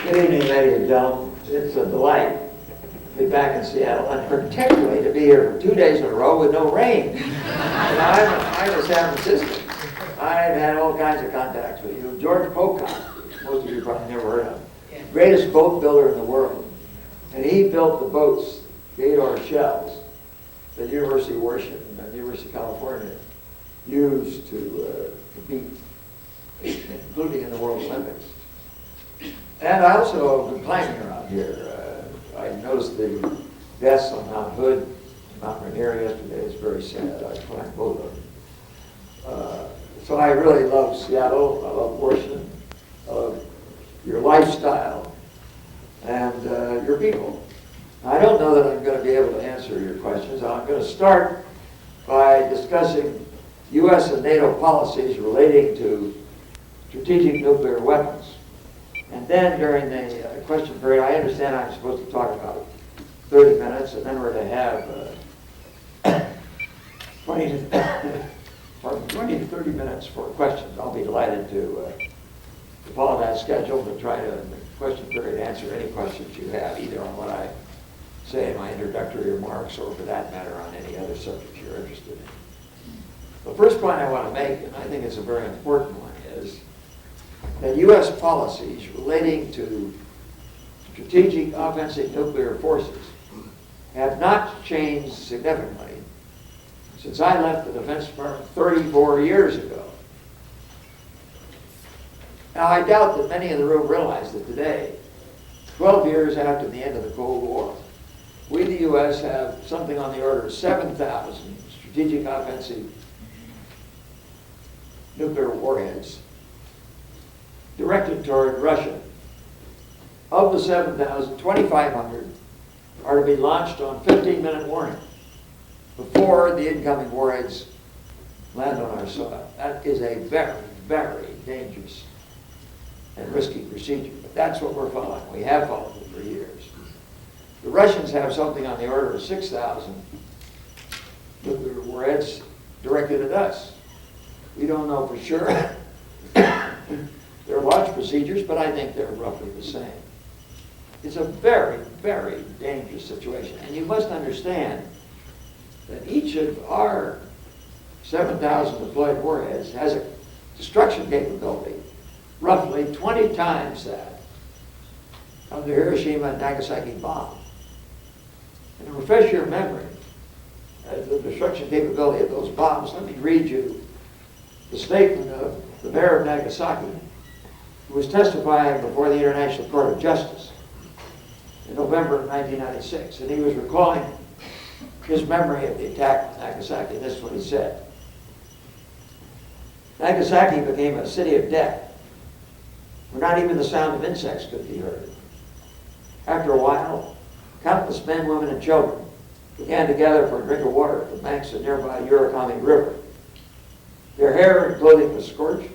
Good evening, ladies and gentlemen. It's a delight to be back in Seattle, and particularly to be here for 2 days in a row with no rain. I'm a San Franciscan. I've had all kinds of contacts with you. George Pocock, most of you probably never heard of, greatest boat builder in the world. And he built the boats, Gator shells, that University of Washington and University of California used to compete, including in the World Olympics. And I also have been climbing around here. I noticed the deaths on Mount Hood, Mount Rainier yesterday. It's very sad. I climbed both of them. So I really love Seattle. I love Washington. I love your lifestyle and your people. I don't know that I'm going to be able to answer your questions. I'm going to start by discussing U.S. and NATO policies relating to strategic nuclear weapons. And then during the question period, I understand I'm supposed to talk about 30 minutes, and then we're to have 20 to 30 minutes for questions. I'll be delighted to follow that schedule to try to, in the question period, answer any questions you have, either on what I say in my introductory remarks or, for that matter, on any other subject you're interested in. The first point I want to make, and I think it's a very important one, is that U.S. policies relating to strategic offensive nuclear forces have not changed significantly since I left the Defense Department 34 years ago. Now, I doubt that many in the room realize that today, 12 years after the end of the Cold War, we, the U.S., have something on the order of 7,000 strategic offensive nuclear warheads directed toward Russia. Of the 7,000, 2,500 are to be launched on 15-minute warning before the incoming warheads land on our soil. That is a very, very dangerous and risky procedure, but that's what we're following. We have followed it for years. The Russians have something on the order of 6,000 nuclear warheads directed at us. We don't know for sure. There are launch procedures, but I think they're roughly the same. It's a very, very dangerous situation. And you must understand that each of our 7,000 deployed warheads has a destruction capability roughly 20 times that of the Hiroshima and Nagasaki bomb. And to refresh your memory of the destruction capability of those bombs, let me read you the statement of the mayor of Nagasaki, who was testifying before the International Court of Justice in November of 1996. And he was recalling his memory of the attack on Nagasaki. This is what he said. Nagasaki became a city of death, where not even the sound of insects could be heard. After a while, countless men, women, and children began to gather for a drink of water at the banks of nearby Urakami River. Their hair and clothing was scorched,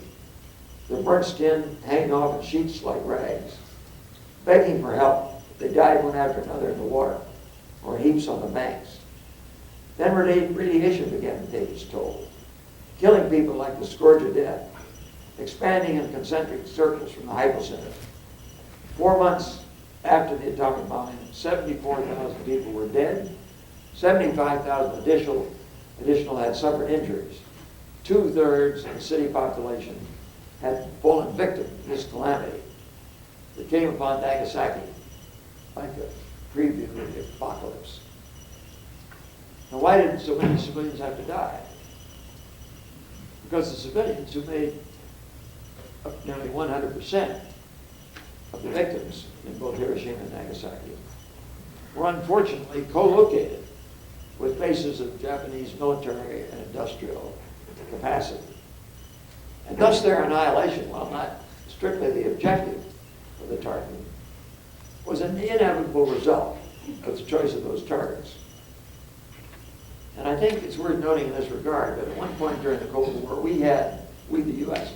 their burnt skin hanging off in sheets like rags. Begging for help, they died one after another in the water or in heaps on the banks. Then radiation began to take its toll, killing people like the scourge of death, expanding in concentric circles from the hypocenter. 4 months after the atomic bombing, 74,000 people were dead, 75,000 additional had suffered injuries. 2/3 of the city population had fallen victim to this calamity that came upon Nagasaki like a preview of the apocalypse. Now, why did so many civilians have to die? Because the civilians who made up nearly 100% of the victims in both Hiroshima and Nagasaki were unfortunately co-located with bases of Japanese military and industrial capacity. And thus their annihilation, while not strictly the objective of the target, was an inevitable result of the choice of those targets. And I think it's worth noting in this regard that at one point during the Cold War, we, the U.S.,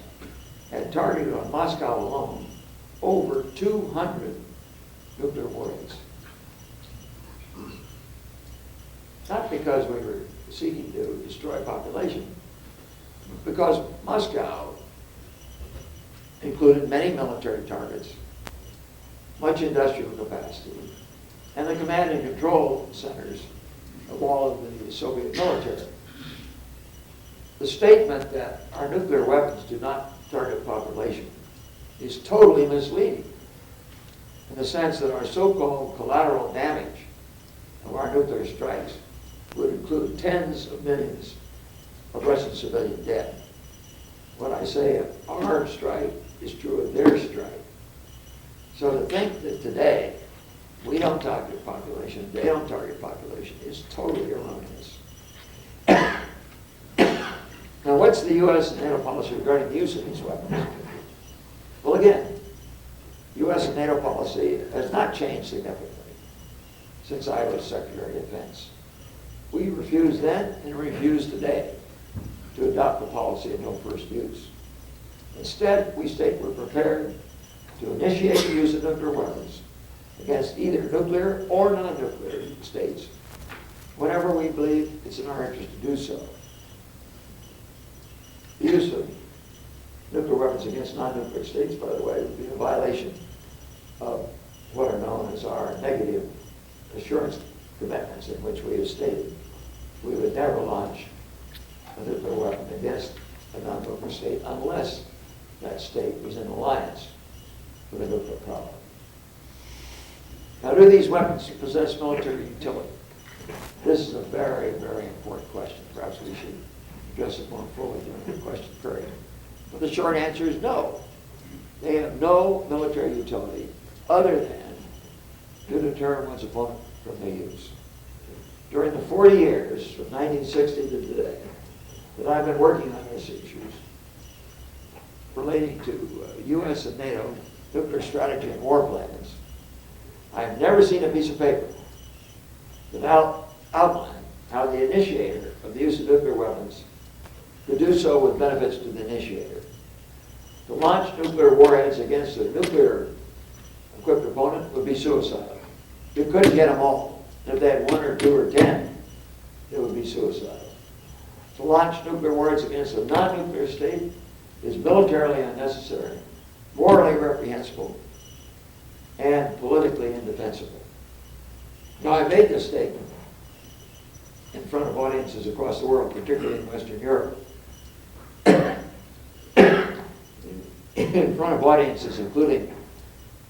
had targeted on Moscow alone over 200 nuclear warheads. Not because we were seeking to destroy population, but because Moscow included many military targets much industrial capacity, and the command and control centers of all of the Soviet military. The statement that our nuclear weapons do not target population is totally misleading in the sense that our so-called collateral damage of our nuclear strikes would include tens of millions of Russian civilian dead. What I say of our strike is true of their strike. So to think that today we don't target population, they don't target population, is totally erroneous. Now, what's the U.S. and NATO policy regarding the use of these weapons? Well, again, U.S. and NATO policy has not changed significantly since I was Secretary of Defense. We refused then and refuse today to adopt the policy of no first use. Instead, we state we're prepared to initiate the use of nuclear weapons against either nuclear or non-nuclear states whenever we believe it's in our interest to do so. The use of nuclear weapons against non-nuclear states, by the way, would be a violation of what are known as our negative assurance commitments, in which we have stated we would never launch a nuclear weapon against a non-nuclear state unless that state was in alliance with a nuclear power. Now, do these weapons possess military utility? This is a very, very important question. Perhaps we should address it more fully during the question period. But the short answer is no. They have no military utility other than to deter one's opponent from their use. During the 40 years, from 1960 to today, that I've been working on these issues relating to U.S. and NATO nuclear strategy and war plans, I've never seen a piece of paper that outline how the initiator of the use of nuclear weapons could do so with benefits to the initiator. To launch nuclear warheads against a nuclear-equipped opponent would be suicidal. You couldn't get them all. And if they had 1 or 2 or 10, it would be suicidal. To launch nuclear warheads against a non-nuclear state is militarily unnecessary, morally reprehensible, and politically indefensible. Now, I made this statement in front of audiences across the world, particularly in Western Europe, in front of audiences including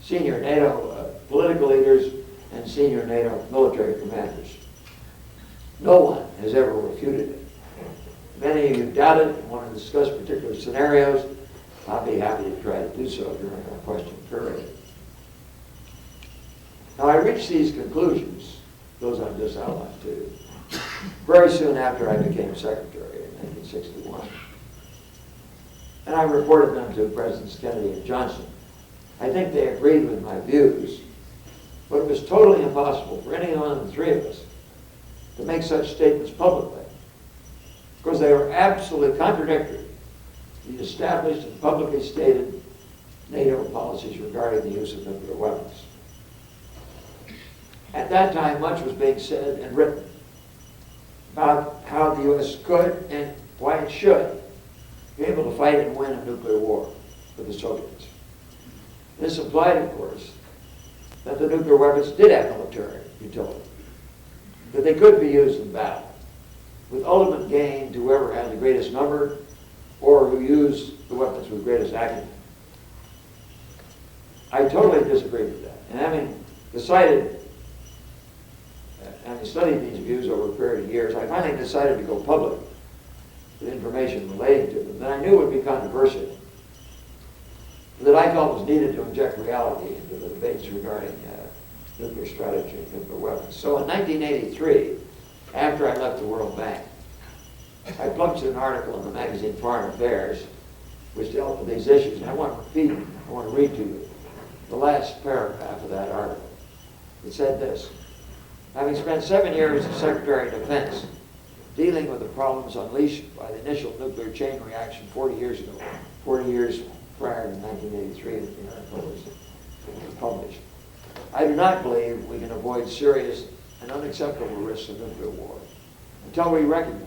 senior NATO political leaders and senior NATO military commanders. No one has ever refuted it. Many of you doubt it and want to discuss particular scenarios. I'll be happy to try to do so during our question period. Now, I reached these conclusions, those I've just outlined to you, very soon after I became secretary in 1961. And I reported them to Presidents Kennedy and Johnson. I think they agreed with my views, but it was totally impossible for any one of the three of us to make such statements publicly, because they were absolutely contradictory to the established and publicly stated NATO policies regarding the use of nuclear weapons. At that time, much was being said and written about how the U.S. could and why it should be able to fight and win a nuclear war with the Soviets. This implied, of course, that the nuclear weapons did have military utility, that they could be used in battle, with ultimate gain to whoever had the greatest number or who used the weapons with greatest acumen. I totally disagree with that. And having studied these views over a period of years, I finally decided to go public with information relating to them that I knew would be controversial, that I felt was needed to inject reality into the debates regarding nuclear strategy and nuclear weapons. So in 1983, after I left the World Bank, I published an article in the magazine Foreign Affairs which dealt with these issues. And I want to read to you the last paragraph of that article. It said this: having spent 7 years as Secretary of Defense dealing with the problems unleashed by the initial nuclear chain reaction 40 years ago, 40 years prior to 1983 that the article was published, I do not believe we can avoid serious and unacceptable risks of nuclear war until we recognize,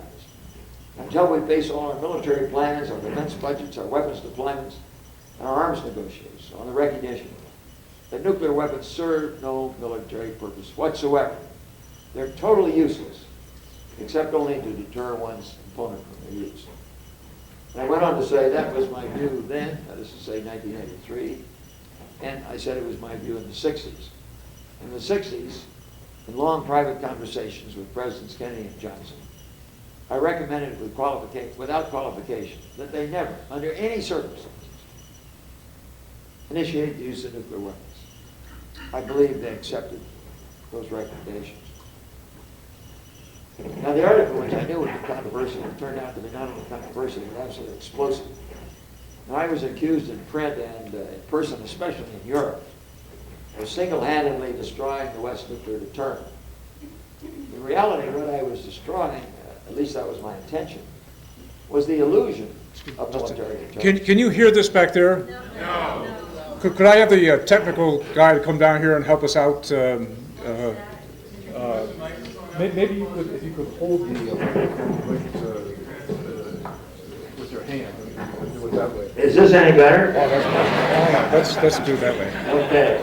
until we base all our military plans, our defense budgets, our weapons deployments, and our arms negotiations on the recognition that nuclear weapons serve no military purpose whatsoever. They're totally useless, except only to deter one's opponent from their use. And I went on to say that was my view then, that is to say 1983, and I said it was my view in the 60s. In the 60s, in long private conversations with Presidents Kennedy and Johnson, I recommended without qualification that they never, under any circumstances, initiate the use of nuclear weapons. I believe they accepted those recommendations. Now, the article, which I knew would be controversial, turned out to be not only controversial, but absolutely explosive. Now, I was accused in print and in person, especially in Europe, of single-handedly destroying the West nuclear deterrent. In reality, what I was destroying, at least that was my intention, was the illusion of military deterrence. Can you hear this back there? No. Could I have the technical guy to come down here and help us out? Maybe you could, if you could hold the with your hand, and do it that way. Is this any better? Let's do it that way. Okay.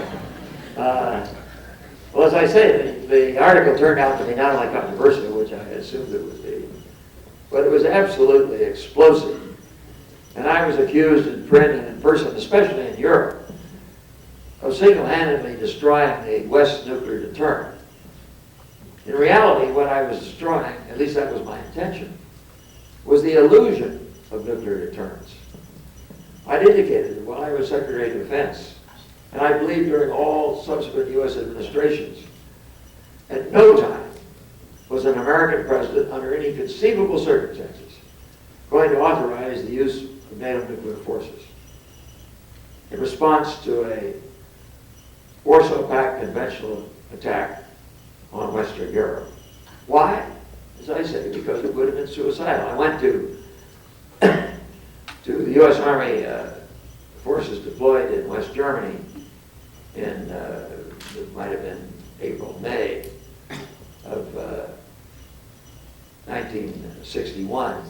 Well, as I say, the article turned out to be not only controversial, which I assumed it would be, but it was absolutely explosive. And I was accused in print and in person, especially in Europe, of single-handedly destroying the West nuclear deterrent. In reality, what I was destroying, at least that was my intention, was the illusion of nuclear deterrence. I'd indicated that while I was Secretary of Defense, and I believe during all subsequent U.S. administrations, at no time was an American president, under any conceivable circumstances, going to authorize the use of NATO nuclear forces in response to a Warsaw Pact conventional attack on Western Europe. Why? As I say, because it would have been suicidal. I went to the U.S. Army forces deployed in West Germany in, it might have been April, May of 1961,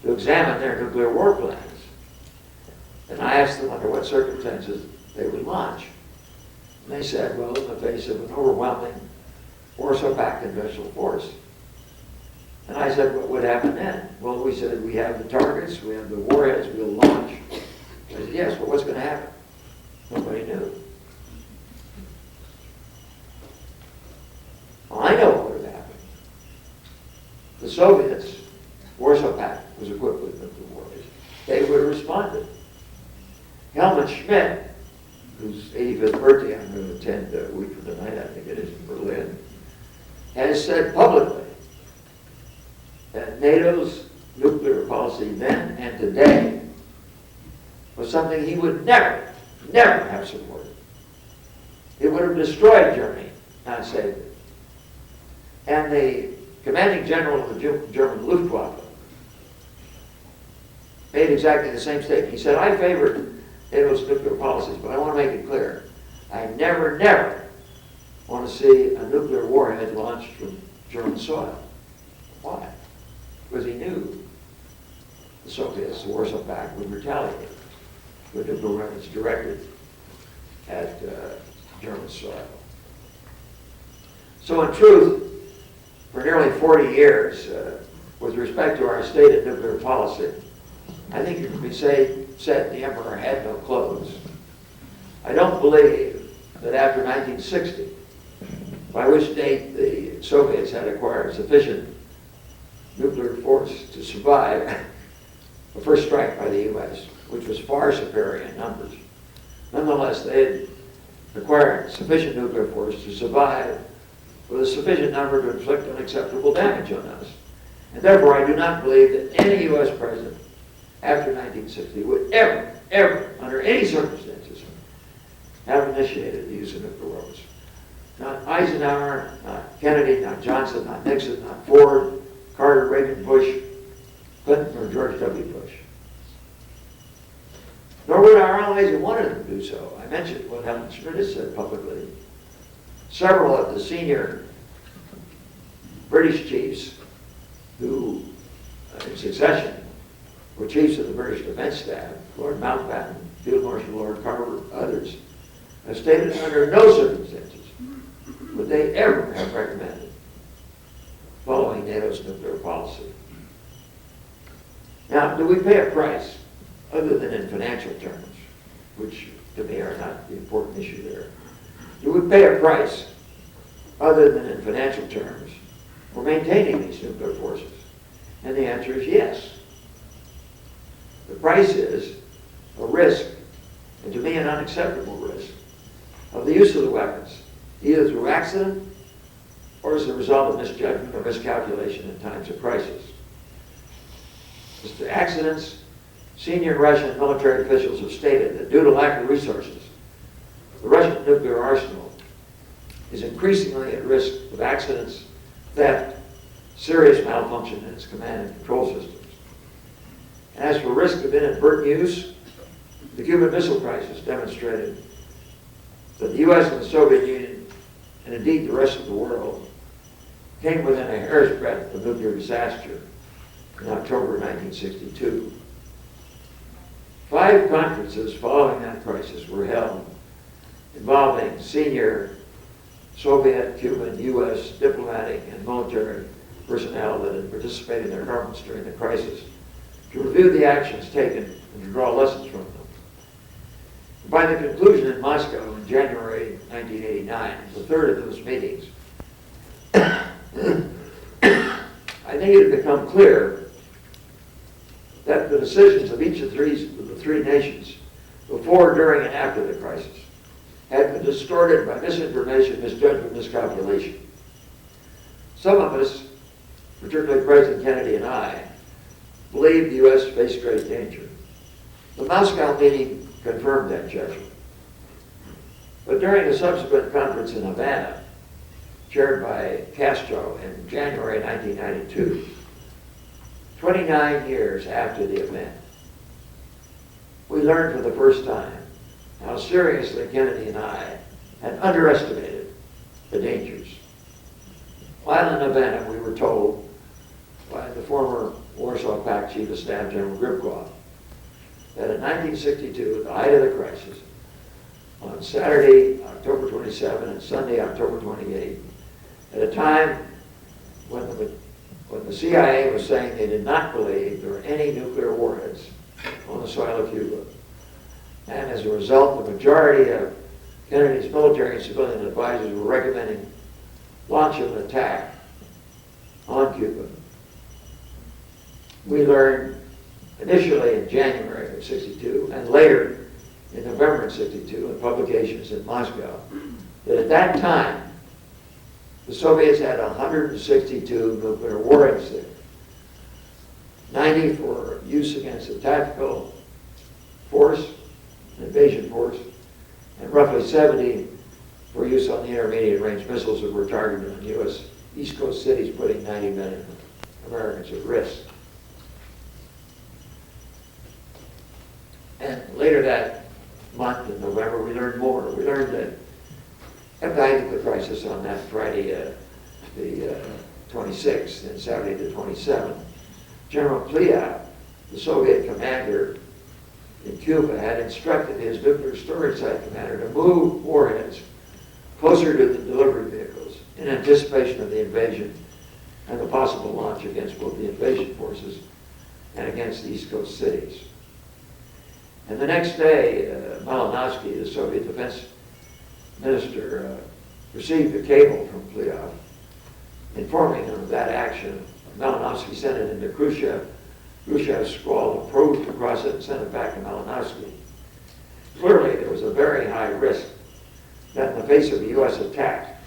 to examine their nuclear war plans. And I asked them under what circumstances they would launch. And they said, well, in the face of an overwhelming Warsaw Pact conventional force. And I said, what would happen then? Well, we said, we have the targets, we have the warheads, we'll launch. I said, yes, but what's going to happen? Nobody knew. Well, I know what would have happened. The Soviets, Warsaw Pact was equipped with nuclear warheads. They would have responded. Helmut Schmidt, whose 85th birthday I'm going to attend a week from tonight, I think it is, in Berlin, has said publicly that NATO's nuclear policy then and today was something he would never have supported. It would have destroyed Germany, not saved it. And the commanding general of the German Luftwaffe made exactly the same statement. He said, I favor NATO's nuclear policies, but I want to make it clear. I never want to see a nuclear warhead launched from German soil. Why? Because he knew the Soviets, the Warsaw Pact, would retaliate with nuclear weapons directed at German soil. So in truth, for nearly 40 years, with respect to our stated nuclear policy, I think it can be said the emperor had no clothes. I don't believe that after 1960, by which date the Soviets had acquired sufficient nuclear force to survive the first strike by the U.S., which was far superior in numbers. Nonetheless, they had acquired sufficient nuclear force to survive with a sufficient number to inflict unacceptable damage on us. And therefore, I do not believe that any U.S. president after 1960 would ever, under any circumstances, have initiated the use of nuclear weapons. Not Eisenhower, not Kennedy, not Johnson, not Nixon, not Ford, Carter, Reagan, Bush, Clinton, or George W. Bush. Nor would our allies have wanted them to do so. I mentioned what Helmut Schmidt has said publicly. Several of the senior British chiefs who, in succession, were chiefs of the British Defense Staff, Lord Mountbatten, Field Marshal Lord Carver, others, have stated under no circumstances would they ever have recommended following NATO's nuclear policy. Now, do we pay a price other than in financial terms, which to me are not the important issue there? Do we pay a price other than in financial terms for maintaining these nuclear forces? And the answer is yes. The price is a risk, and to me an unacceptable risk, of the use of the weapons, either through accident or as a result of misjudgment or miscalculation in times of crisis. As to accidents, senior Russian military officials have stated that due to lack of resources, the Russian nuclear arsenal is increasingly at risk of accidents, theft, serious malfunction in its command and control systems. And as for risk of inadvertent use, the Cuban Missile Crisis demonstrated that the U.S. and the Soviet Union, and indeed the rest of the world, came within a hair's breadth of nuclear disaster in October 1962. 5 conferences following that crisis were held involving senior Soviet, Cuban, U.S. diplomatic and military personnel that had participated in their governments during the crisis to review the actions taken and to draw lessons from them. By the conclusion in Moscow in January 1989, the third of those meetings, I think it had become clear that the decisions of each of the three nations before, during, and after the crisis had been distorted by misinformation, misjudgment, miscalculation. Some of us, particularly President Kennedy and I, believed the U.S. faced great danger. The Moscow meeting confirmed that judgment. But during the subsequent conference in Havana, chaired by Castro in January 1992, 29 years after the event, we learned for the first time how seriously Kennedy and I had underestimated the dangers. While in Havana, we were told by the former Warsaw Pact Chief of Staff, General Gribkov, that in 1962, at the height of the crisis, on Saturday, October 27, and Sunday, October 28, at a time when the CIA was saying they did not believe there were any nuclear warheads on the soil of Cuba. And as a result, the majority of Kennedy's military and civilian advisors were recommending launch of an attack on Cuba. We learned initially in January of '62 and later in November of '62 in publications in Moscow that at that time the Soviets had 162 nuclear warheads there, 90 for use against a tactical force, an invasion force, and roughly 70 for use on the intermediate range missiles that were targeted on U.S. East Coast cities, putting 90 million Americans at risk. And later that month, in November, we learned more. We learned that at the height of the crisis on that Friday, the 26th, and Saturday the 27th, General Pliav, the Soviet commander in Cuba, had instructed his nuclear storage site commander to move warheads closer to the delivery vehicles in anticipation of the invasion and the possible launch against both the invasion forces and against the East Coast cities. And the next day, Malinowski, the Soviet defense minister, received a cable from Pliav informing him of that action. Malinowski sent it into Khrushchev. Khrushchev scrawled, approved across it, and sent it back to Malinowski. Clearly, there was a very high risk that in the face of a U.S. attack,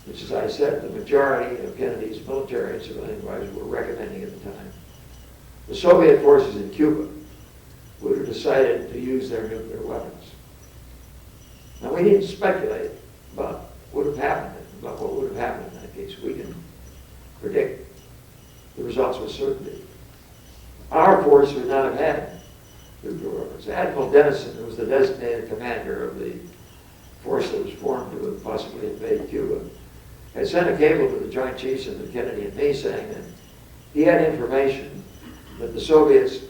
which, as I said, the majority of Kennedy's military and civilian advisors were recommending at the time, the Soviet forces in Cuba would have decided to use their nuclear weapons. Now, we didn't speculate about what would have happened, about what would have happened in that case. We can predict the results with certainty. Our force would not have had nuclear weapons. Admiral Dennison, who was the designated commander of the force that was formed to possibly invade Cuba, had sent a cable to the Joint Chiefs and to Kennedy and me saying that he had information that the Soviets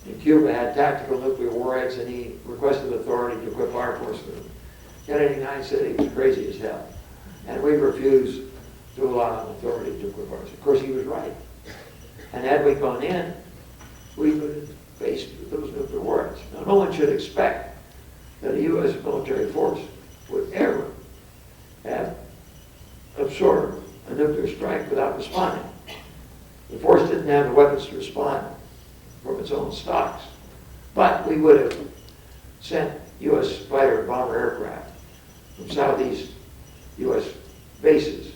in Cuba had tactical nuclear warheads, and he requested authority to equip our force with them. Kennedy 9 said he was crazy as hell. And we refused to allow an authority to nuclear weapons. Of course, he was right. And had we gone in, we would have faced those nuclear weapons. Now, no one should expect that a U.S. military force would ever have absorbed a nuclear strike without responding. The force didn't have the weapons to respond from its own stocks. But we would have sent U.S. fighter and bomber aircraft from southeast U.S. bases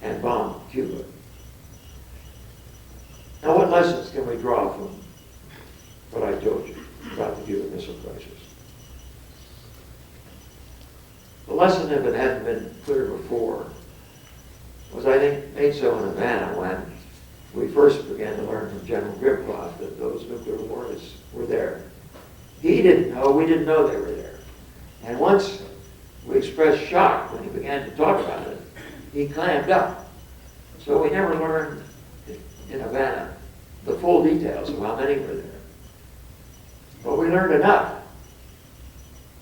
and bombed Cuba. Now, what lessons can we draw from what I told you about the Cuban Missile Crisis? The lesson, if it hadn't been clear before, was, I think, made so in Havana when we first began to learn from General Gribkov that those nuclear wars were there. He didn't know, we didn't know they were there. And once we expressed shock when he began to talk about it, he clammed up. So we never learned in Havana the full details of how many were there. But we learned enough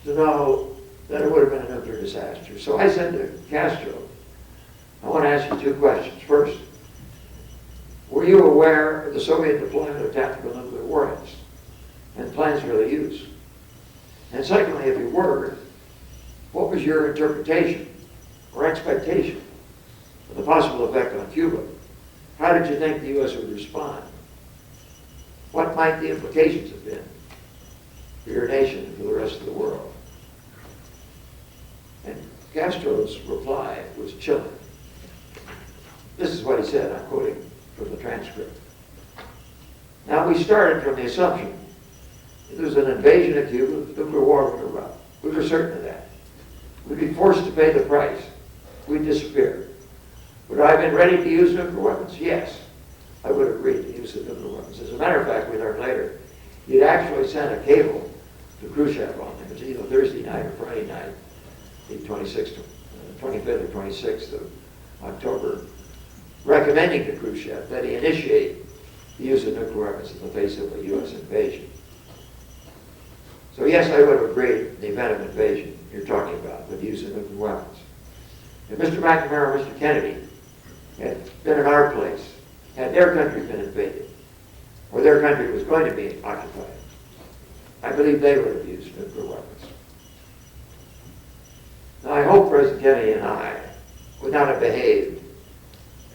to know that it would have been a nuclear disaster. So I said to Castro, I want to ask you two questions. First, were you aware of the Soviet deployment of tactical nuclear warheads and plans for their use? And secondly, if you were, what was your interpretation or expectation of the possible effect on Cuba? How did you think the U.S. would respond? What might the implications have been for your nation and for the rest of the world? And Castro's reply was chilling. This is what he said, I'm quoting from the transcript. Now, we started from the assumption that there was an invasion of Cuba, the nuclear war would erupt. We were certain of that. We'd be forced to pay the price. We'd disappear. Would I have been ready to use nuclear weapons? Yes. I would have agreed to use the nuclear weapons. As a matter of fact, we learned later, he'd actually sent a cable to Khrushchev on it. It was either Thursday night or Friday night, the 25th or 26th of October, recommending to Khrushchev that he initiate the use of nuclear weapons in the face of a U.S. invasion. So yes, I would have agreed in the event of invasion you're talking about, with the use of nuclear weapons. If Mr. McNamara or Mr. Kennedy had been in our place, had their country been invaded, or their country was going to be occupied, I believe they would have used nuclear weapons. Now, I hope President Kennedy and I would not have behaved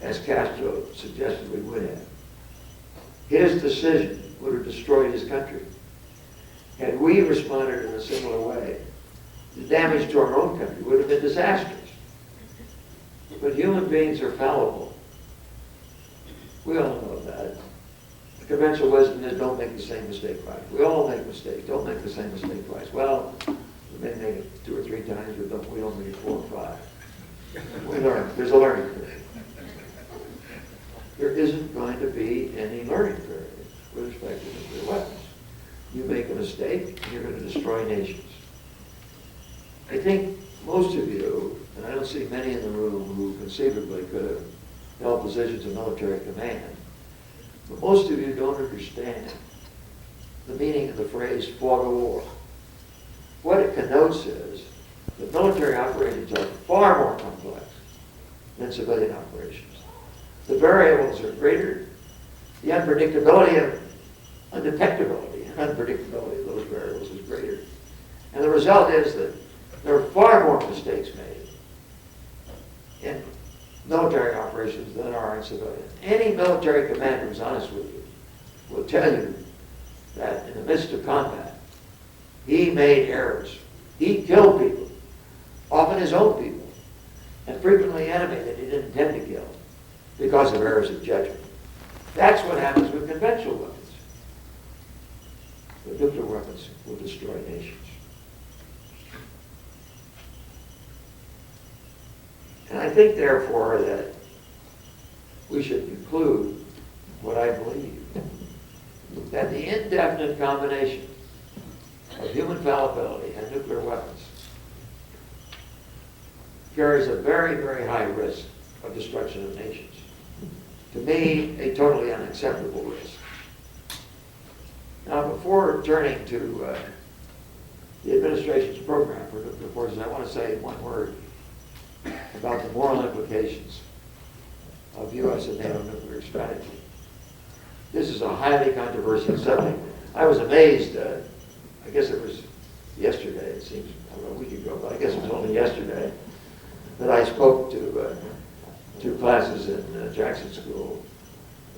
as Castro suggested we would have. His decision would have destroyed his country. Had we responded in a similar way, the damage to our own country would have been disastrous. But human beings are fallible. We all know that. The conventional wisdom is don't make the same mistake twice. We all make mistakes. Don't make the same mistake twice. Well, we may make it 2 or 3 times, but we don't make it 4 or 5. We learn. There's a learning curve. There isn't going to be any learning curve with respect to nuclear weapons. You make a mistake, and you're going to destroy nations. I think most of you, and I don't see many in the room who conceivably could have held positions of military command, but most of you don't understand the meaning of the phrase fought a war. What it connotes is that military operations are far more complex than civilian operations. The variables are greater. The unpredictability and undetectability and unpredictability of those variables is greater. And the result is that there are far more mistakes made in military operations than there are in civilian. Any military commander who's honest with you will tell you that in the midst of combat, he made errors. He killed people, often his own people, and frequently enemy that he didn't intend to kill because of errors of judgment. That's what happens with conventional weapons. But nuclear weapons will destroy nations. And I think, therefore, that we should conclude what I believe, that the indefinite combination of human fallibility and nuclear weapons carries a very, very high risk of destruction of nations. To me, a totally unacceptable risk. Now, before turning to the administration's program for nuclear forces, I want to say one word about the moral implications of U.S. and NATO nuclear strategy. This is a highly controversial subject. I was amazed, I guess it was yesterday, it seems a week ago, but I guess it was only yesterday, that I spoke to two classes in Jackson School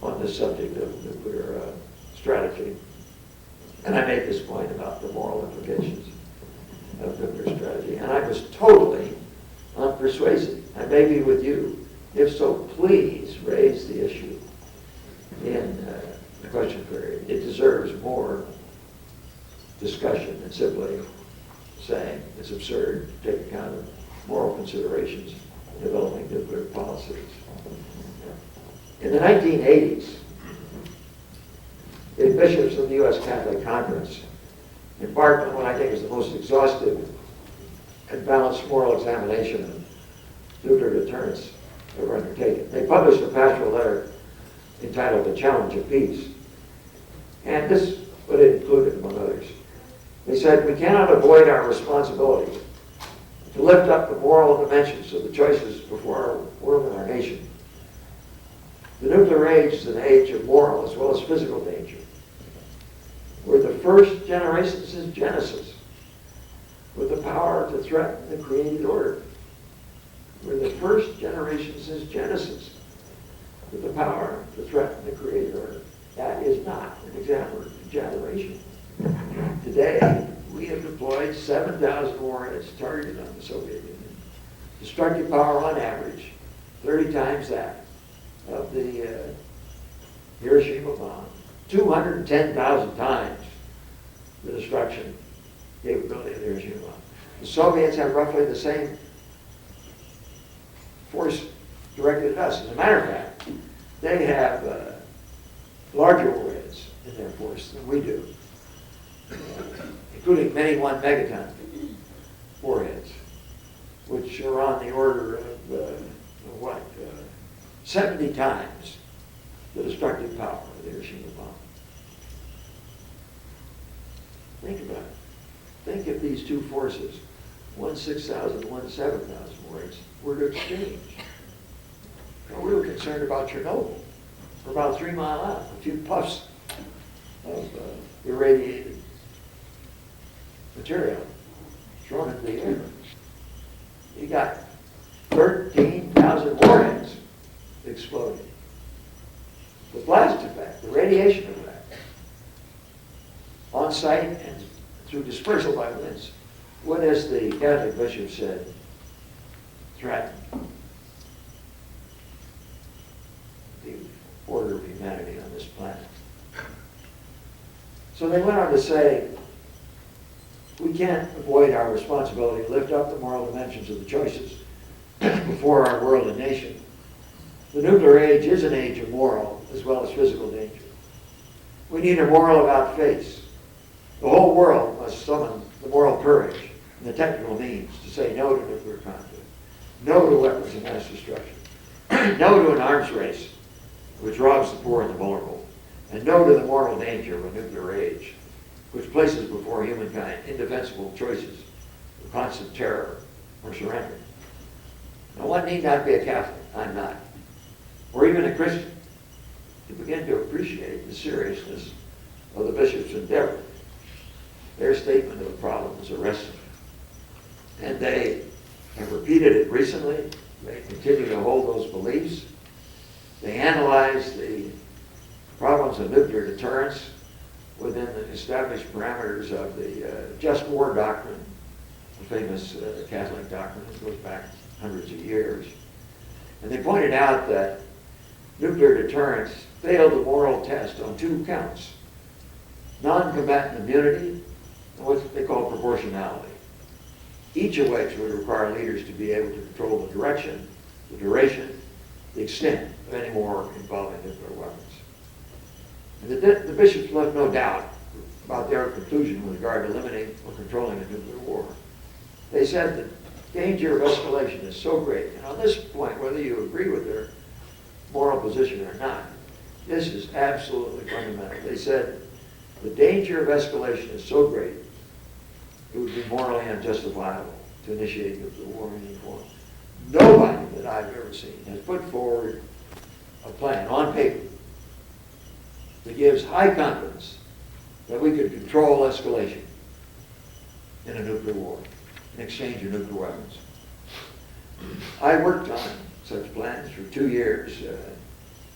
on the subject of nuclear strategy. And I made this point about the moral implications of nuclear strategy. And I was totally unpersuasive. I may be with you. If so, please raise the issue in the question period. It deserves more discussion than simply saying it's absurd to take account of moral considerations in developing nuclear policies. In the 1980s, the bishops of the U.S. Catholic Conference embarked on what I think is the most exhaustive and balanced moral examination of nuclear deterrence ever undertaken. They published a pastoral letter entitled The Challenge of Peace. And this is what it included, among others. They said, we cannot avoid our responsibility to lift up the moral dimensions of the choices before our world and our nation. The nuclear age is an age of moral as well as physical danger. We're the first generation since Genesis with the power to threaten the created order. We're the first generation since Genesis with the power to threaten the created order. That is not an exaggeration. Today, we have deployed 7,000 warheads targeted on the Soviet Union. Destructive power on average, 30 times that of the Hiroshima bomb. 210,000 times the destruction capability of the Hiroshima bomb. The Soviets have roughly the same force directed at us. As a matter of fact, they have larger warheads in their force than we do, including many 1 megaton warheads, which are on the order of 70 times the destructive power of the Hiroshima bomb. Think about it. Think if these two forces, one 6,000, one 7,000 warheads, were to exchange. Now, we were concerned about Chernobyl. For about 3 miles out, a few puffs of irradiated material thrown into the air. You got 13,000 warheads exploding. The blast effect, the radiation effect, on site and through dispersal by winds, would, as the Catholic bishop said, threaten the order of humanity on this planet. So they went on to say, we can't avoid our responsibility to lift up the moral dimensions of the choices before our world and nation. The nuclear age is an age of moral as well as physical danger. We need a moral about face. The whole world must summon the moral courage and the technical means to say no to nuclear conflict, no to weapons of mass destruction, no to an arms race which robs the poor and the vulnerable, and no to the moral danger of a nuclear age which places before humankind indefensible choices of constant terror or surrender. Now, one need not be a Catholic, I'm not, or even a Christian, to begin to appreciate the seriousness of the bishop's endeavor. Their statement of the problem is arresting. And they have repeated it recently. They continue to hold those beliefs. They analyze the problems of nuclear deterrence within the established parameters of the just war doctrine, the famous Catholic doctrine that goes back hundreds of years. And they pointed out that nuclear deterrence failed the moral test on 2 counts: non-combatant immunity and what they call proportionality, each of which would require leaders to be able to control the direction, the duration, the extent of any war involving nuclear weapons. And the bishops left no doubt about their conclusion with regard to limiting or controlling a nuclear war. They said the danger of escalation is so great, and on this point, whether you agree with their moral position or not, this is absolutely fundamental. They said the danger of escalation is so great it would be morally unjustifiable to initiate nuclear war in any form. Nobody that I've ever seen has put forward a plan on paper that gives high confidence that we could control escalation in a nuclear war, in exchange of nuclear weapons. I worked on such plans for 2 years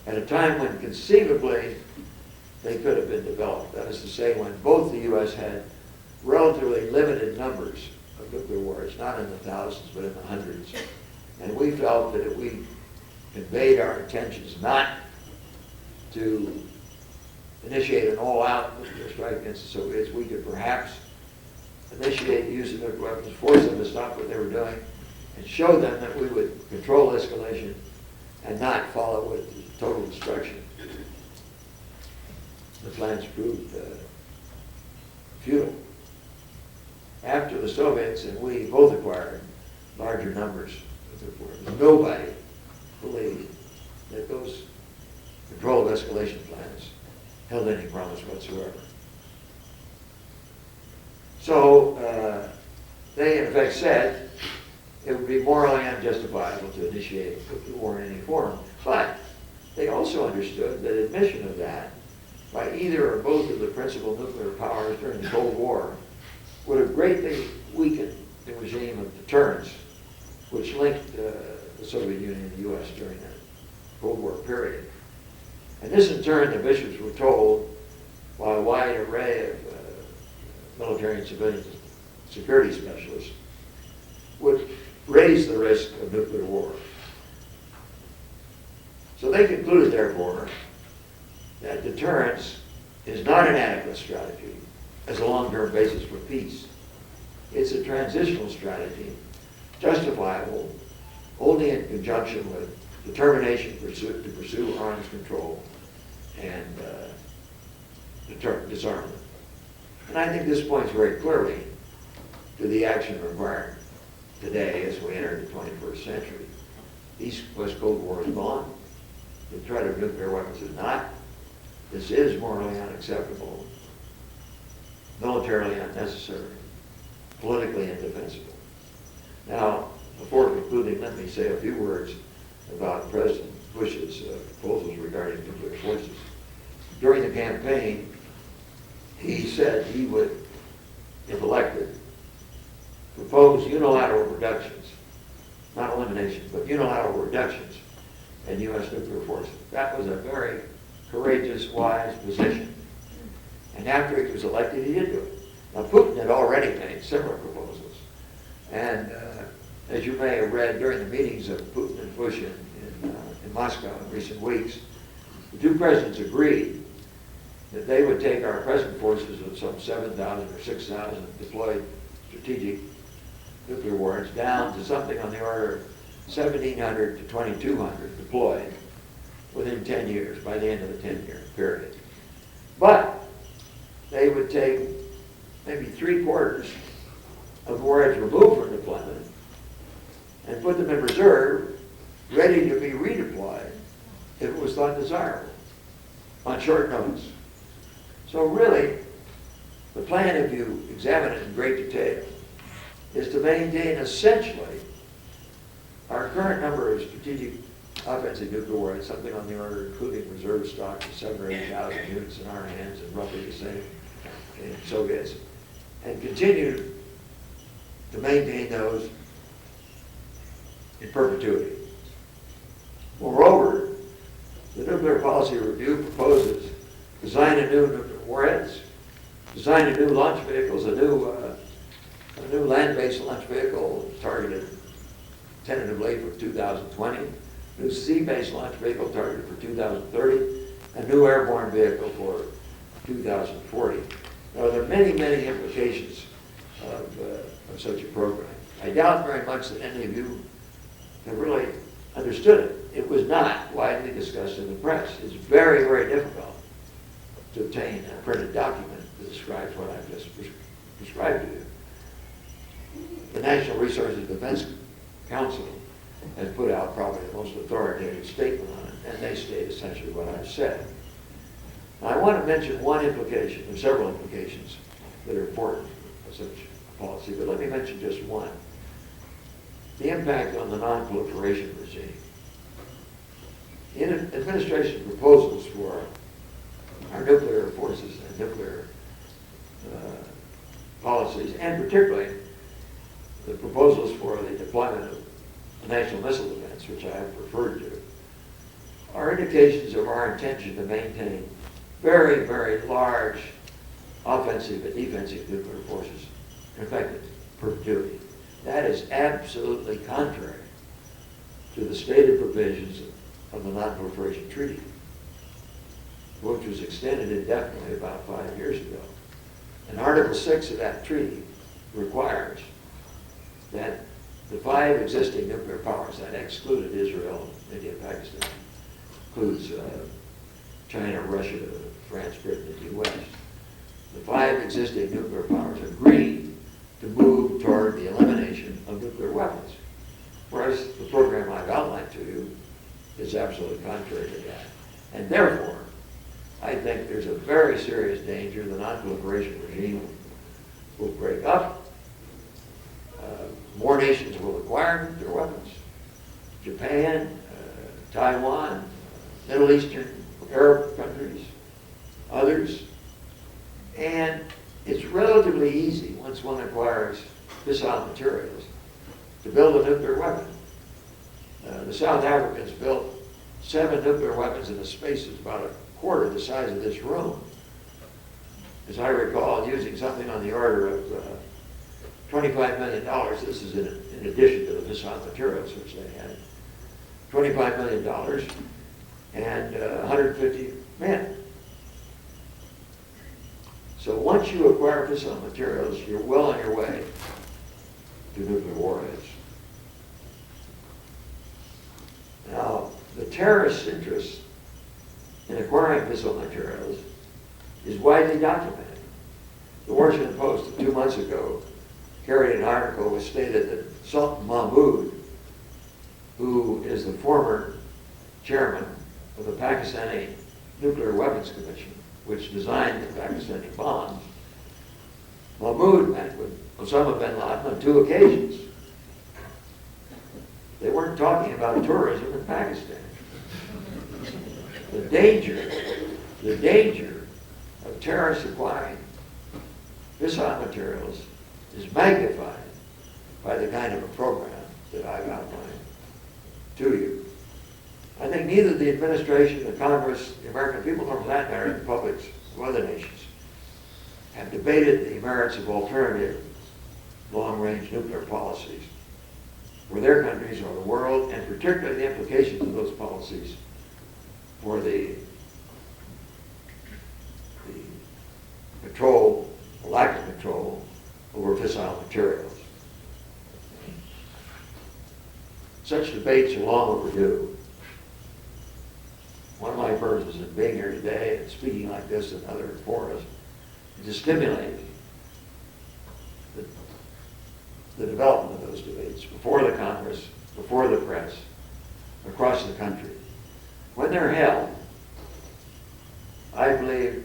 at a time when conceivably they could have been developed. That is to say, when both the U.S. had relatively limited numbers of nuclear warheads, not in the thousands, but in the hundreds. And we felt that if we conveyed our intentions not to initiate an all-out nuclear strike against the Soviets, we could perhaps initiate the use of nuclear weapons, force them to stop what they were doing, and show them that we would control escalation and not follow with total destruction. The plans proved futile. After the Soviets and we both acquired larger numbers of nuclear weapons, nobody believed that those controlled escalation plans held any promise whatsoever. So they in effect said it would be morally unjustifiable to initiate nuclear war in any form, but they also understood that admission of that by either or both of the principal nuclear powers during the Cold War would have greatly weakened the regime of deterrence which linked the Soviet Union and the U.S. during that Cold War period. And this in turn, the bishops were told by a wide array of military and civilian security specialists, would raise the risk of nuclear war. So they concluded, therefore, that deterrence is not an adequate strategy as a long-term basis for peace. It's a transitional strategy, justifiable only in conjunction with determination to pursue arms control and disarmament. And I think this points very clearly to the action required today as we enter the 21st century. The East-West Cold War is gone. The threat of nuclear weapons is not. This is morally unacceptable, militarily unnecessary, politically indefensible. Now, before concluding, let me say a few words about President Bush's proposals regarding nuclear forces. During the campaign, he said he would, if elected, propose unilateral reductions, not elimination, but unilateral reductions in U.S. nuclear forces. That was a very courageous, wise position. And after he was elected, he did do it. Now, Putin had already made similar proposals. And as you may have read during the meetings of Putin and Bush in Moscow in recent weeks, the two presidents agreed that they would take our present forces of some 7,000 or 6,000 deployed strategic nuclear warheads down to something on the order of 1,700 to 2,200 deployed within 10 years, by the end of the 10-year period. But they would take maybe 3/4 of warheads removed from deployment and put them in reserve, ready to be redeployed if it was thought desirable, on short notice. So really, the plan, if you examine it in great detail, is to maintain essentially our current number of strategic offensive nuclear warheads, something on the order, including reserve stock, of 7,000 or 8,000 units in our hands and roughly the same in Soviets, and continue to maintain those in perpetuity. Moreover, the Nuclear Policy Review proposes design a new nuclear warheads, design a new launch vehicles, a new land-based launch vehicle targeted tentatively for 2020, new sea-based launch vehicle targeted for 2030, a new airborne vehicle for 2040. Now, there are many, many implications of such a program. I doubt very much that any of you have really understood it. It was not widely discussed in the press. It's very, very difficult to obtain a printed document that describes what I've just described to you. The National Resources Defense Council has put out probably the most authoritative statement on it, and they state essentially what I've said. Now, I want to mention one implication, or several implications, that are important of such policy, but let me mention just one. The impact on the non-proliferation regime. In administration proposals for our nuclear forces and nuclear policies, and particularly the proposals for the deployment of national missile defense, which I have referred to, are indications of our intention to maintain very, very large offensive and defensive nuclear forces, in fact, perpetuity. That is absolutely contrary to the stated provisions of the Non-Proliferation Treaty, which was extended indefinitely about 5 years ago. And Article 6 of that treaty requires that the 5 existing nuclear powers, that excluded Israel, India, Pakistan, includes China, Russia, France, Britain, and the US. The 5 existing nuclear powers agreed to move toward the elimination of nuclear weapons. Whereas the program I've outlined to you is absolutely contrary to that. And therefore, I think there's a very serious danger the non-proliferation regime will break up. More nations will acquire nuclear weapons. Japan, Taiwan, Middle Eastern, Arab countries, others. And it's relatively easy, once one acquires fissile materials, to build a nuclear weapon. The South Africans built 7 nuclear weapons in a space that's about a quarter the size of this room. As I recall, using something on the order of $25 million. This is in addition to the fissile materials which they had. $25 million and 150 men. So once you acquire fissile materials, you're well on your way to nuclear warheads. Now, the terrorist interest in acquiring fissile materials is widely documented. The Washington Post 2 months ago carried an article which stated that Sultan Mahmoud, who is the former chairman of the Pakistani Nuclear Weapons Commission, which designed the Pakistani bombs, Mahmoud met with Osama bin Laden on 2 occasions. They weren't talking about tourism in Pakistan. The danger of terrorists acquiring fissile materials is magnified by the kind of a program that I've outlined to you. I think neither the administration, the Congress, the American people, nor for that matter, the publics of other nations have debated the merits of alternative long-range nuclear policies for their countries or the world, and particularly the implications of those policies for the control, the lack of control over fissile materials. Such debates are long overdue. One of my purposes in being here today and speaking like this in other forums is to stimulate the development of those debates before the Congress, before the press, across the country. When they're held, I believe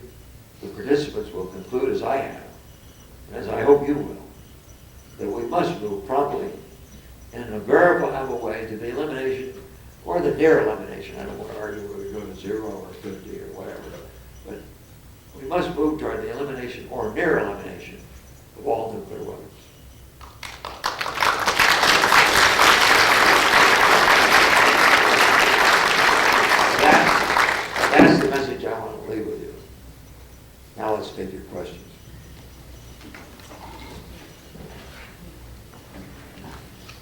the participants will conclude, as I have, and as I hope you will, that we must move promptly in a verifiable way to the elimination or the near elimination. I don't want to argue whether we go to 0 or 50 or whatever, but we must move toward the elimination or near elimination of all nuclear weapons. That's the message I want to leave with you. Now let's take your questions.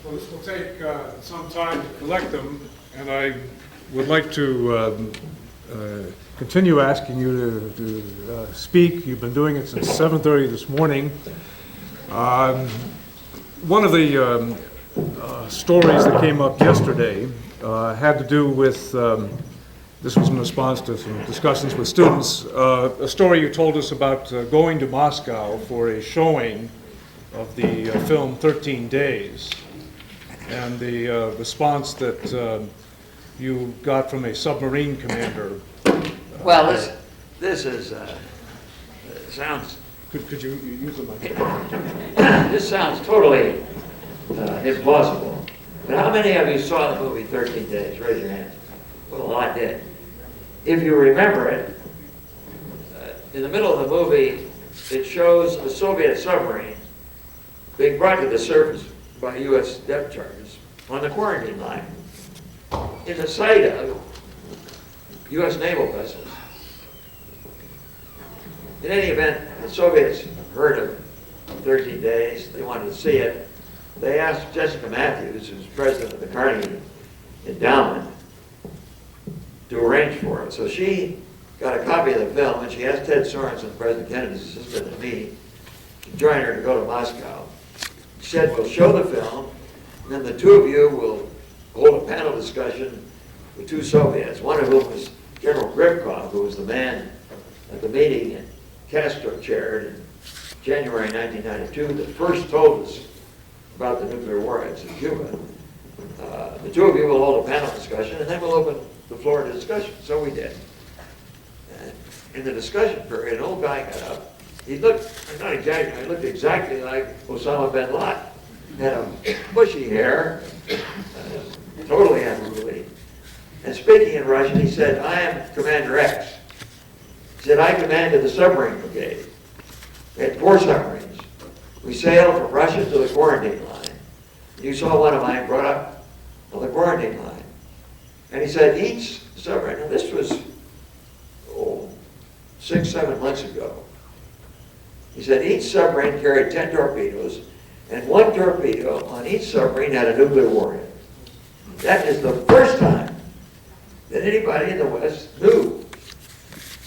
Well, this will take some time to collect them, and I would like to continue asking you to speak. You've been doing it since 7:30 this morning. One of the stories that came up yesterday had to do with, this was in response to some discussions with students, a story you told us about going to Moscow for a showing of the film 13 Days, and the response that you got from a submarine commander. Well, this is sounds Could you use the microphone? This sounds totally implausible. But how many of you saw the movie 13 Days? Raise your hands. Well, a lot did. If you remember it, in the middle of the movie, it shows a Soviet submarine being brought to the surface by U.S. depth charges on the quarantine line in the sight of U.S. naval vessels. In any event, the Soviets heard of 13 Days. They wanted to see it. They asked Jessica Matthews, who's president of the Carnegie Endowment, to arrange for it. So she got a copy of the film, and she asked Ted Sorensen, President Kennedy's assistant, and me to join her to go to Moscow. She said, we'll show the film, and then the two of you will hold a panel discussion with two Soviets, one of whom was General Gribkov, who was the man at the meeting Castro chaired in January 1992 that first told us about the nuclear warheads in Cuba. The two of you will hold a panel discussion, and then we'll open the floor to discussion. So we did. And in the discussion period, an old guy got up. He looked, I'm not exaggerating, he looked exactly like Osama bin Laden. Had a bushy hair, totally unruly. And speaking in Russian, he said, I am Commander X. He said, I commanded the submarine brigade. We had 4 submarines. We sailed from Russia to the quarantine line. You saw one of mine brought up on the quarantine line. And he said, each submarine, and this was 6-7 months ago. He said, each submarine carried 10 torpedoes, and 1 torpedo on each submarine had a nuclear warhead. That is the first time that anybody in the West knew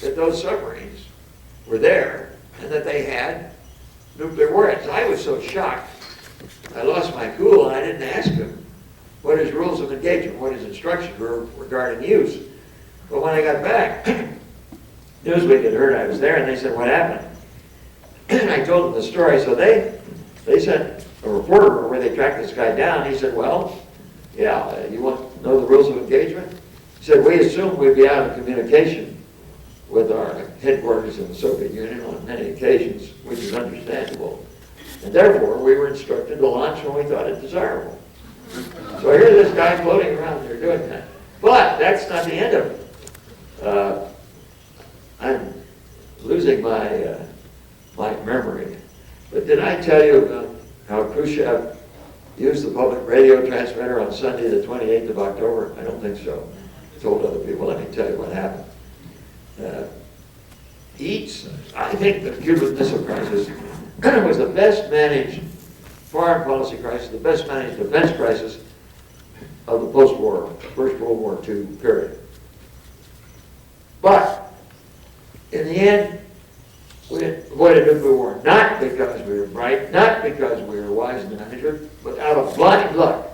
that those submarines were there and that they had nuclear warheads. I was so shocked, I lost my cool, and I didn't ask him what his rules of engagement, what his instructions were regarding use. But when I got back, Newsweek had heard I was there, and they said, what happened? And I told them the story. So they sent a reporter where they tracked this guy down. He said, well, yeah, you want to know the rules of engagement? He said, we assumed we'd be out of communication with our headquarters in the Soviet Union on many occasions, which is understandable. And therefore, we were instructed to launch when we thought it desirable. So here's this guy floating around there doing that. But that's not the end of it. I'm losing my memory. But did I tell you about how Khrushchev used the public radio transmitter on Sunday, the 28th of October? I don't think so. I told other people. Let me tell you what happened. I think the Cuban Missile Crisis was the best managed foreign policy crisis, the best managed defense crisis of the post-war, First World War II period. But in the end, we avoided nuclear war, not because we were bright, not because we were wise and managers, but out of blind luck.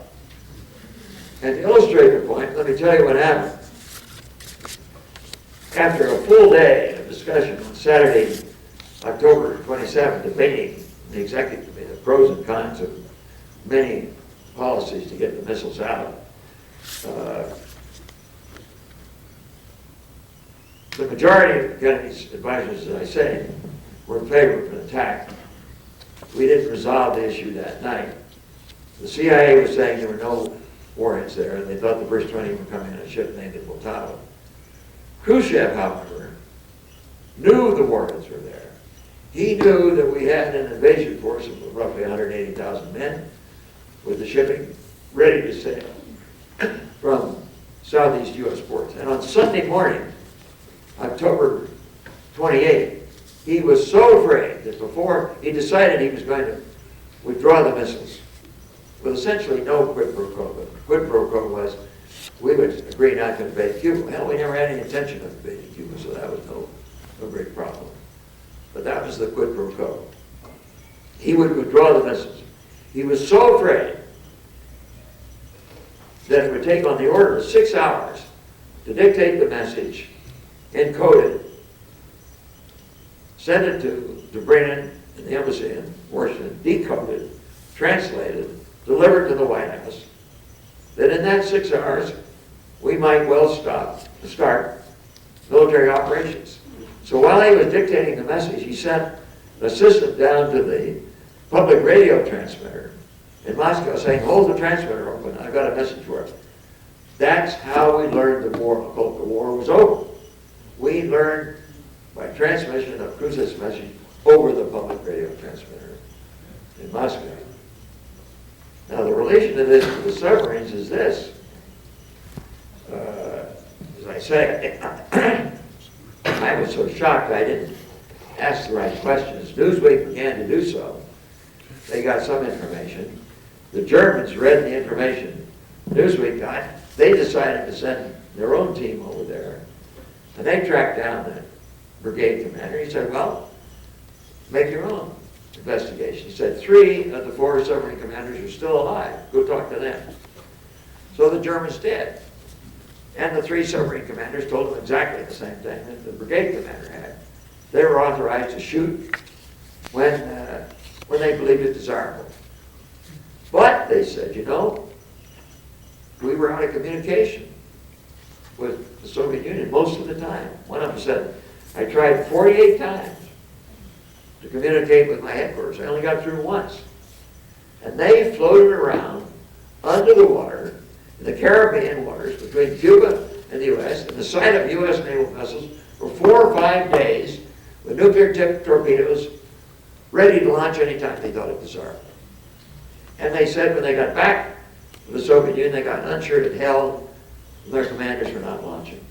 And to illustrate the point, let me tell you what happened. After a full day of discussion on Saturday, October 27th, debating the executive committee, the pros and cons of many policies to get the missiles out, the majority of Kennedy's advisors, as I say, were in favor of an attack. We didn't resolve the issue that night. The CIA was saying there were no warheads there, and they thought the first 20 were coming on a ship named Poltava. Khrushchev, however, knew the warheads were there. He knew that we had an invasion force of roughly 180,000 men with the shipping ready to sail from southeast U.S. ports. And on Sunday morning, October 28th, he was so afraid that before he decided he was going to withdraw the missiles with essentially no quid pro quo. The quid pro quo was we would agree not to invade Cuba. Hell, we never had any intention of invading Cuba, so that was no great problem. But that was the quid pro quo. He would withdraw the missiles. He was so afraid that it would take on the order of 6 hours to dictate the message, encode it, send it to Brennan in the embassy in Washington, decode it, translate it, deliver it to the White House, that in that 6 hours, we might well start military operations. So while he was dictating the message, he sent an assistant down to the public radio transmitter in Moscow saying, hold the transmitter open, I've got a message for it. That's how we learned the war was over. We learned by transmission of Khrushchev's message over the public radio transmitter in Moscow. Now the relation of this to the submarines is this. As I say, I was so shocked I didn't ask the right questions. Newsweek began to do so. They got some information. The Germans read the information Newsweek got. They decided to send their own team over there. And they tracked down the brigade commander. He said, well, make your own investigation. He said 3 of the 4 submarine commanders are still alive. Go talk to them. So the Germans did. And the 3 submarine commanders told them exactly the same thing that the brigade commander had. They were authorized to shoot when they believed it desirable. But, they said, you know, we were out of communication with the Soviet Union most of the time. One of them said, I tried 48 times to communicate with my headquarters. I only got through once. And they floated around under the water in the Caribbean waters between Cuba and the U.S. in the sight of U.S. naval vessels for 4 or 5 days with nuclear-tipped torpedoes ready to launch anytime they thought it desirable. And they said when they got back to the Soviet Union, they got an unshirted hell and their commanders were not launching.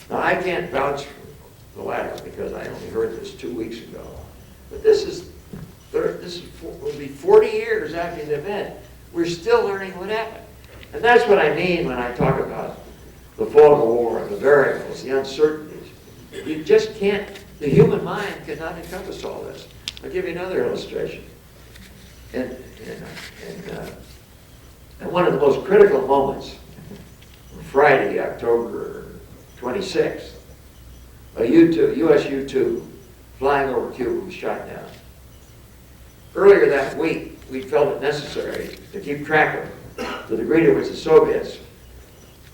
Now, I can't vouch for the latter because I only heard this 2 weeks ago. But will be 40 years after the event. We're still learning what happened. And that's what I mean when I talk about the fog of war, the variables, the uncertainties. You just can't, the human mind cannot encompass all this. I'll give you another illustration. And one of the most critical moments, Friday, October 26th, a U.S. U-2 flying over Cuba was shot down. Earlier that week, we felt it necessary to keep track of the degree to which the Soviets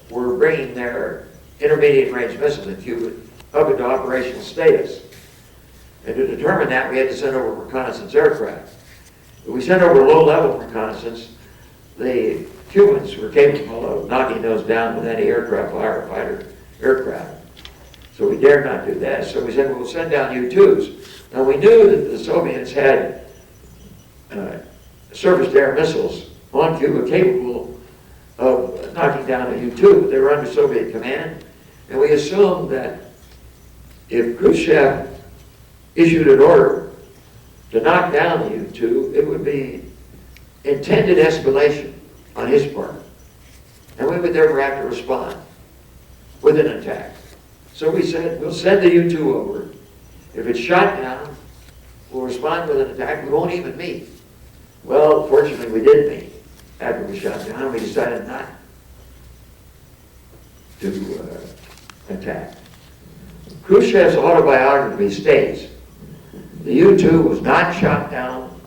were bringing their intermediate range missiles in Cuba up into operational status. And to determine that, we had to send over reconnaissance aircraft. If we sent over low-level reconnaissance, the Cubans were capable of knocking those down with anti-aircraft fighter aircraft. So we dared not do that. So we said, we'll send down U-2s. Now we knew that the Soviets had surface-to-air missiles on Cuba capable of knocking down a U-2, but they were under Soviet command. And we assumed that if Khrushchev issued an order to knock down the U-2, it would be intended escalation on his part. And we would therefore have to respond with an attack. So we said, we'll send the U-2 over. If it's shot down, we'll respond with an attack. We won't even meet. Well, fortunately, we did meet after we shot down. We decided not to attack. Khrushchev's autobiography states the U-2 was not shot down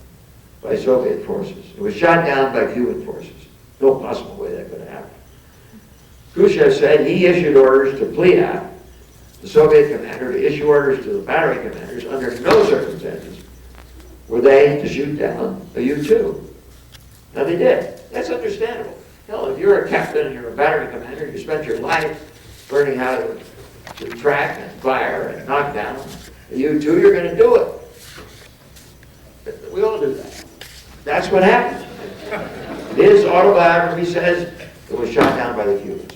by Soviet forces. It was shot down by Cuban forces. No possible way that could have happened. Khrushchev said he issued orders to Pliat, the Soviet commander, to issue orders to the battery commanders under no circumstances were they to shoot down a U-2. Now they did. That's understandable. Hell, if you're a captain and you're a battery commander, you spent your life learning how to track and fire and knock down a U-2, you're going to do it. We all do that. That's what happened. His autobiography says it was shot down by the Cubans.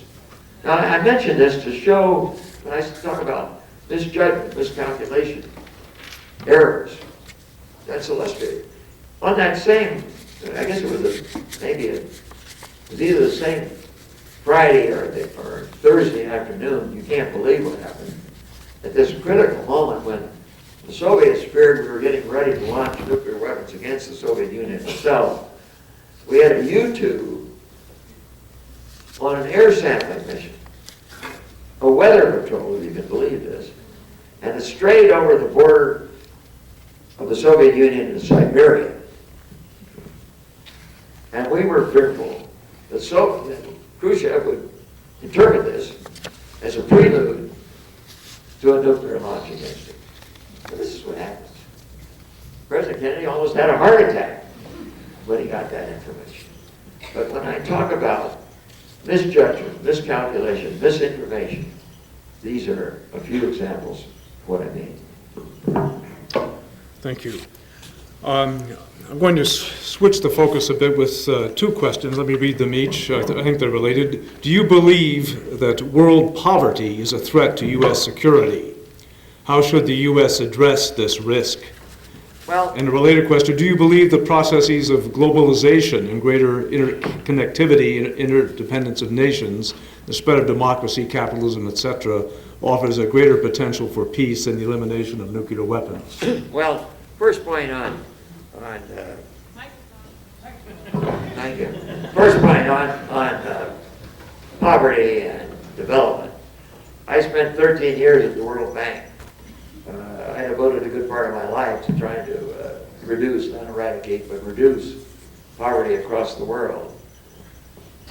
Now, I mention this to show, when I talk about misjudgment, miscalculation, errors, that's illustrated. On that same, I guess it was it was either the same Friday or Thursday afternoon, you can't believe what happened, at this critical moment when the Soviets feared we were getting ready to launch nuclear weapons against the Soviet Union itself. We had a U-2 on an air sampling mission, a weather patrol, if you can believe this, and it strayed over the border of the Soviet Union in Siberia. And we were fearful that Khrushchev would interpret this as a prelude to a nuclear launch against it. But this is what happens. President Kennedy almost had a heart attack when he got that information. But when I talk about misjudgment, miscalculation, misinformation, these are a few examples of what I mean. Thank you. I'm going to switch the focus a bit with two questions. Let me read them each. I think they're related. Do you believe that world poverty is a threat to U.S. security? How should the U.S. address this risk? Well, And a related question, do you believe the processes of globalization and greater interconnectivity and interdependence of nations, the spread of democracy, capitalism, etc., offers a greater potential for peace than the elimination of nuclear weapons? well, first point on thank you. First point on poverty and development. I spent 13 years at the World Bank. I devoted a good part of my life to trying to reduce, not eradicate, but reduce poverty across the world.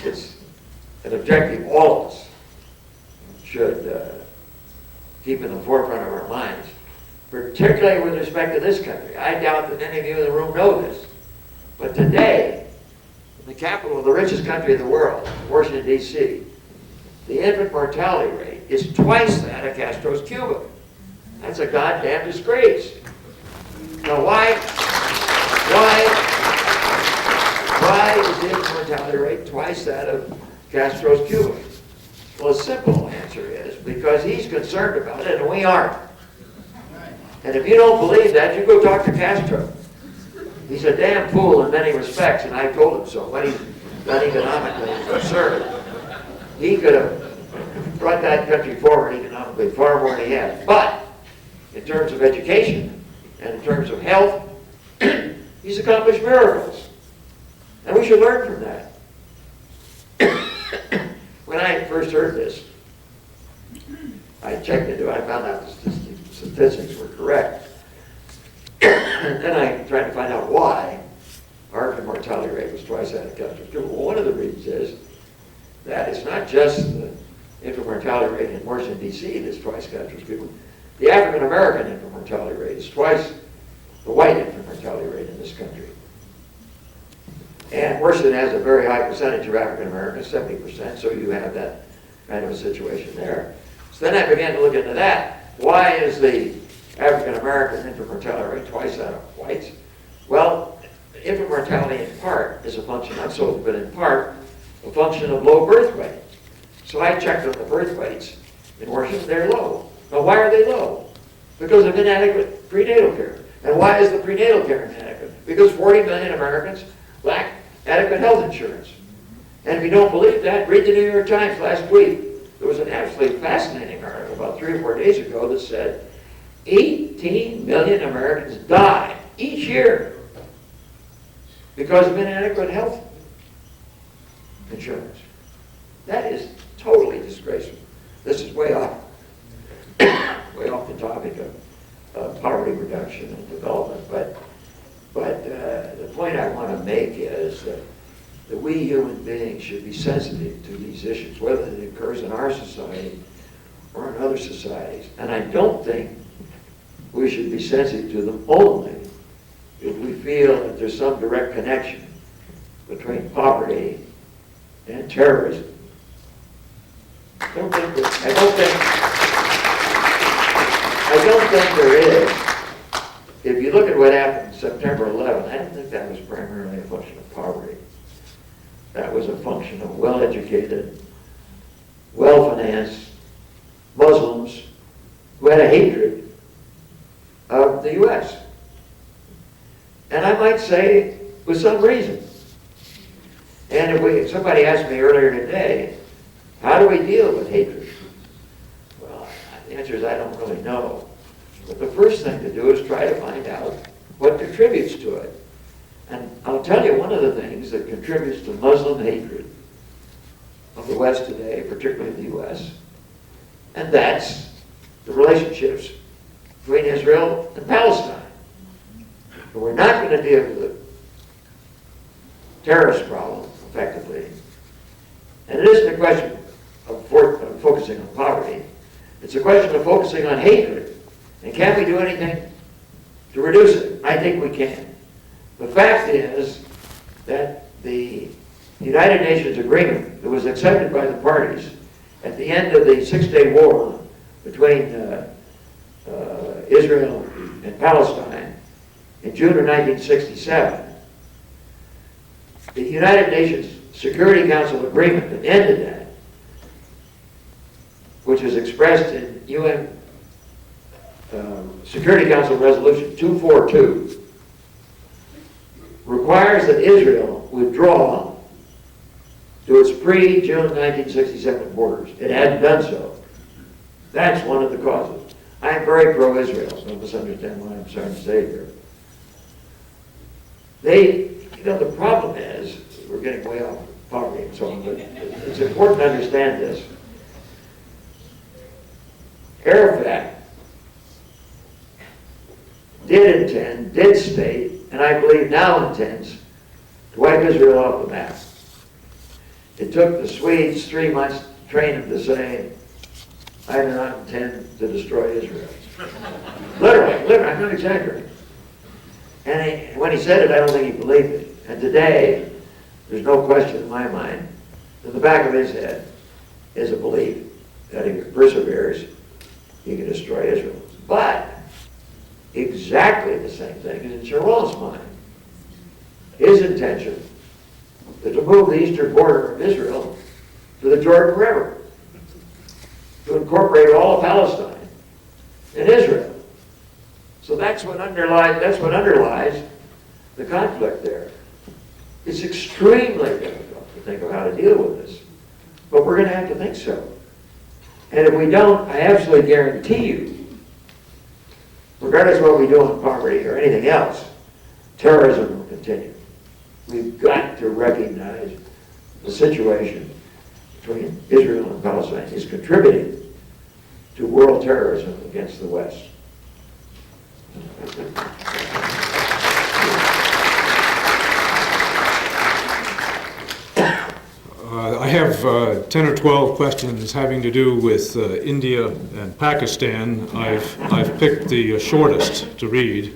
It's an objective all of us should keep in the forefront of our minds, particularly with respect to this country. I doubt that any of you in the room know this, but today, in the capital of the richest country in the world, Washington, D.C., the infant mortality rate is twice that of Castro's Cuba. That's a goddamn disgrace. Now why is the infant mortality rate twice that of Castro's Cuba? Well, the simple answer is because he's concerned about it and we aren't. And if you don't believe that, you go talk to Castro. He's a damn fool in many respects, and I told him so. But he's not economically absurd. He could have brought that country forward economically far more than he has. But in terms of education and in terms of health, he's accomplished miracles. And we should learn from that. When I first heard this, I checked into it. I found out the statistics were correct. And then I tried to find out why our infant mortality rate was twice that of Castro's Cuba. Well, one of the reasons is that it's not just the infant mortality rate in Washington, D.C. that's twice Castro's Cuba. The African-American infant mortality rate is twice the white infant mortality rate in this country. And Washington has a very high percentage of African-Americans, 70%, so you have that kind of a situation there. So then I began to look into that. Why is the African-American infant mortality rate twice that of whites? Well, infant mortality in part is a function, not solely, but in part, a function of low birth weight. So I checked on the birth weights in Washington, they're low. Now, why are they low? Because of inadequate prenatal care. And why is the prenatal care inadequate? Because 40 million Americans lack adequate health insurance. And if you don't believe that, read the New York Times last week. There was an absolutely fascinating article about 3 or 4 days ago that said 18 million Americans die each year because of inadequate health insurance. That is totally disgraceful. This is way off the topic of poverty reduction and development. But the point I want to make is that we human beings should be sensitive to these issues, whether it occurs in our society or in other societies. And I don't think we should be sensitive to them only if we feel that there's some direct connection between poverty and terrorism. I don't think there is. If you look at what happened September 11th, I don't think that was primarily a function of poverty. That was a function of well-educated, well-financed Muslims who had a hatred of the U.S. And I might say with some reason. And if somebody asked me earlier today, how do we deal with hatred? Well, the answer is I don't really know. But the first thing to do is try to find out what contributes to it. And I'll tell you one of the things that contributes to Muslim hatred of the West today, particularly the U.S., and that's the relationships between Israel and Palestine. But we're not going to deal with the terrorist problem effectively. And it isn't a question of focusing on poverty. It's a question of focusing on hatred. And can we do anything to reduce it? I think we can. The fact is that the United Nations agreement that was accepted by the parties at the end of the Six-Day War between Israel and Palestine in June of 1967, the United Nations Security Council agreement that ended that, which is expressed in UN Security Council Resolution 242, requires that Israel withdraw to its pre-June 1967 borders. It hadn't done so. That's one of the causes. I am very pro-Israel, so don't misunderstand what I'm trying to say here. The problem is, we're getting way off poverty and so on, but it's important to understand this. Arafat did state, and I believe now intends, to wipe Israel off the map. It took the Swedes 3 months to train him to say, I do not intend to destroy Israel. Literally, I'm not exaggerating. And when he said it, I don't think he believed it. And today, there's no question in my mind, in the back of his head is a belief that if he perseveres, he can destroy Israel. But exactly the same thing is in Sharon's mind. His intention is to move the eastern border of Israel to the Jordan River, to incorporate all of Palestine in Israel. So that's what underlies the conflict there. It's extremely difficult to think of how to deal with this, but we're going to have to think so. And if we don't, I absolutely guarantee you, regardless of what we do on poverty or anything else, terrorism will continue. We've got to recognize the situation between Israel and Palestine is contributing to world terrorism against the West. I have 10 or 12 questions having to do with India and Pakistan. I've picked the shortest to read.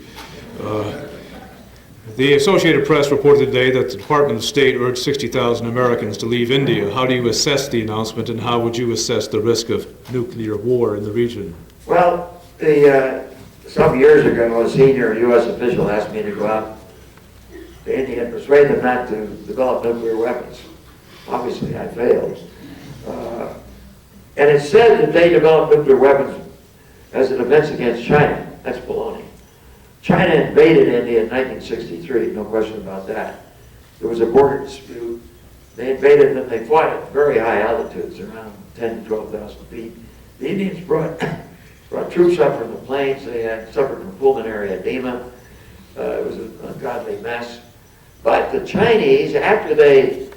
The Associated Press reported today that the Department of State urged 60,000 Americans to leave India. How do you assess the announcement, and how would you assess the risk of nuclear war in the region? Well, some years ago, a senior U.S. official asked me to go out to India and persuade them not to develop nuclear weapons. Obviously, I failed. And it said that they developed nuclear weapons as a defense against China. That's baloney. China invaded India in 1963, no question about that. There was a border dispute. They invaded them, they fought at very high altitudes, around 10,000 to 12,000 feet. The Indians brought troops up from the plains. They had suffered from pulmonary edema. It was an ungodly mess. But the Chinese, after they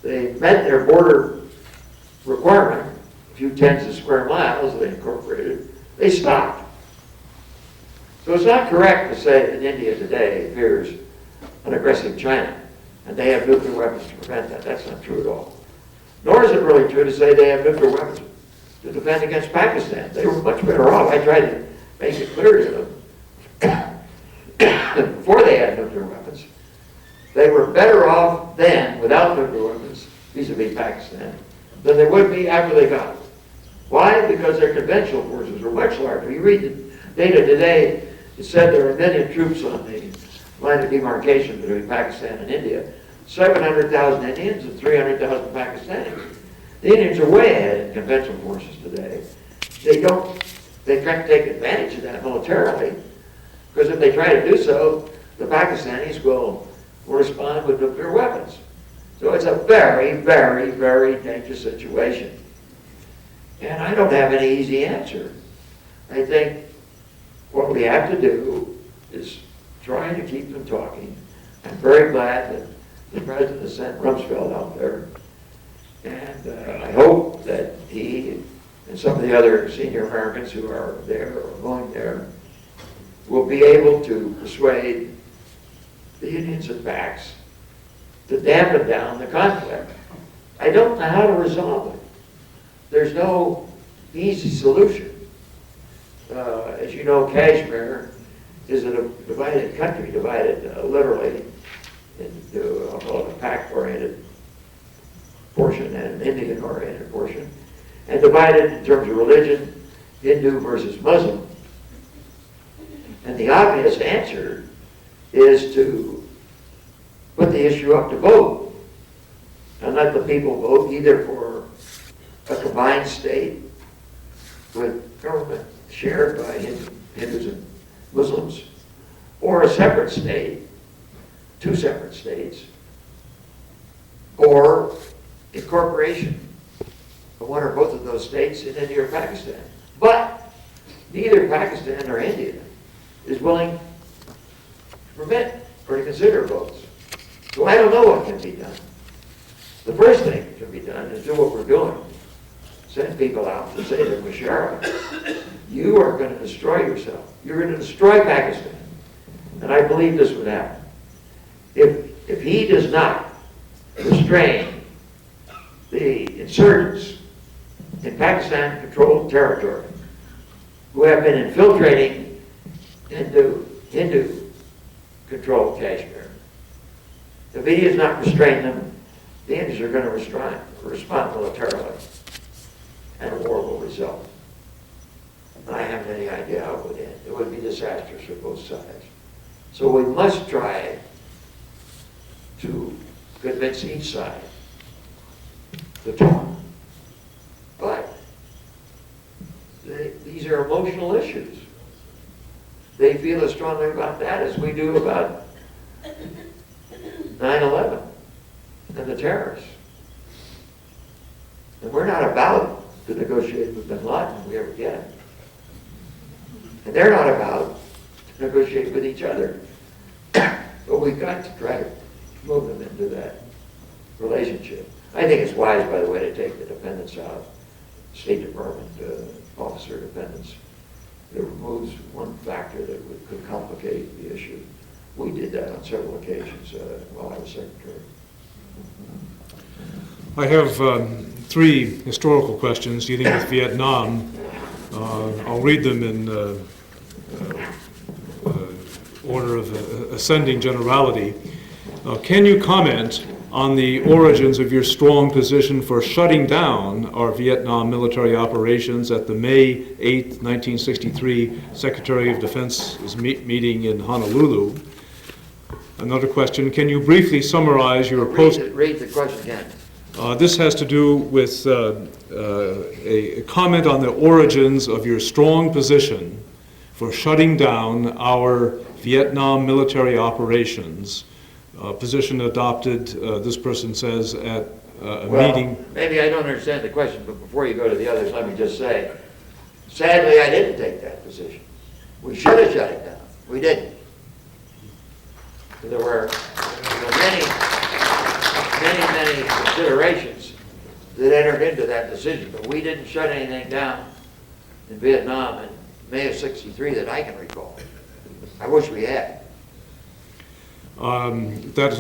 met their border requirement, a few tens of square miles they incorporated, they stopped. So it's not correct to say that India today fears an aggressive China, and they have nuclear weapons to prevent that. That's not true at all. Nor is it really true to say they have nuclear weapons to defend against Pakistan. They were much better off. I tried to make it clear to them before they had nuclear weapons. They were better off then without nuclear weapons vis-a-vis Pakistan than they would be after they got it. Why? Because their conventional forces were much larger. You read the data today, it said there are 1 million troops on the line of demarcation between Pakistan and India. 700,000 Indians and 300,000 Pakistanis. The Indians are way ahead in conventional forces today. They try to take advantage of that militarily, because if they try to do so, the Pakistanis will respond with nuclear weapons. So it's a very, very, very dangerous situation. And I don't have any easy answer. I think what we have to do is try to keep them talking. I'm very glad that the President has sent Rumsfeld out there. And I hope that he and some of the other senior Americans who are there or going there will be able to persuade the Indians and Pacs to dampen down the conflict. I don't know how to resolve it. There's no easy solution. As you know, Kashmir is a divided country, divided literally into, I'll call it a pack-oriented portion and an Indian-oriented portion, and divided in terms of religion, Hindu versus Muslim. And the obvious answer is to put the issue up to vote and let the people vote either for a combined state with government shared by Hindus and Muslims, or a separate state, two separate states, or incorporation of one or both of those states in India or Pakistan. But neither Pakistan or India is willing to permit or to consider votes. So I don't know what can be done. The first thing that can be done is do what we're doing. Send people out to say to Musharraf, you are going to destroy yourself. You're going to destroy Pakistan. And I believe this would happen. If he does not restrain the insurgents in Pakistan-controlled territory who have been infiltrating into Hindu-controlled Kashmir, if he does not restrain them, the Indians are going to respond militarily, and a war will result. I haven't any idea how it would end. It would be disastrous for both sides. So we must try to convince each side to talk. But these are emotional issues. They feel as strongly about that as we do about 9/11 and the terrorists. And we're not about to negotiate with bin Laden if we ever get it. And they're not about to negotiate with each other. But we've got to try to move them into that relationship. I think it's wise, by the way, to take the dependents out, State Department officer dependents. It removes one factor that could complicate the issue. We did that on several occasions while I was secretary. I have three historical questions dealing with Vietnam. I'll read them in order of ascending generality. Can you comment on the origins of your strong position for shutting down our Vietnam military operations at the May 8, 1963 Secretary of Defense's meeting in Honolulu? Another question, can you briefly summarize your post... Read the question again. This has to do with a comment on the origins of your strong position for shutting down our Vietnam military operations, a position adopted, this person says, at a meeting. Maybe I don't understand the question, but before you go to the others, let me just say, sadly, I didn't take that position. We should have shut it down. We didn't. There were many considerations that entered into that decision, but we didn't shut anything down in Vietnam in May of '63 that I can recall. I wish we had. That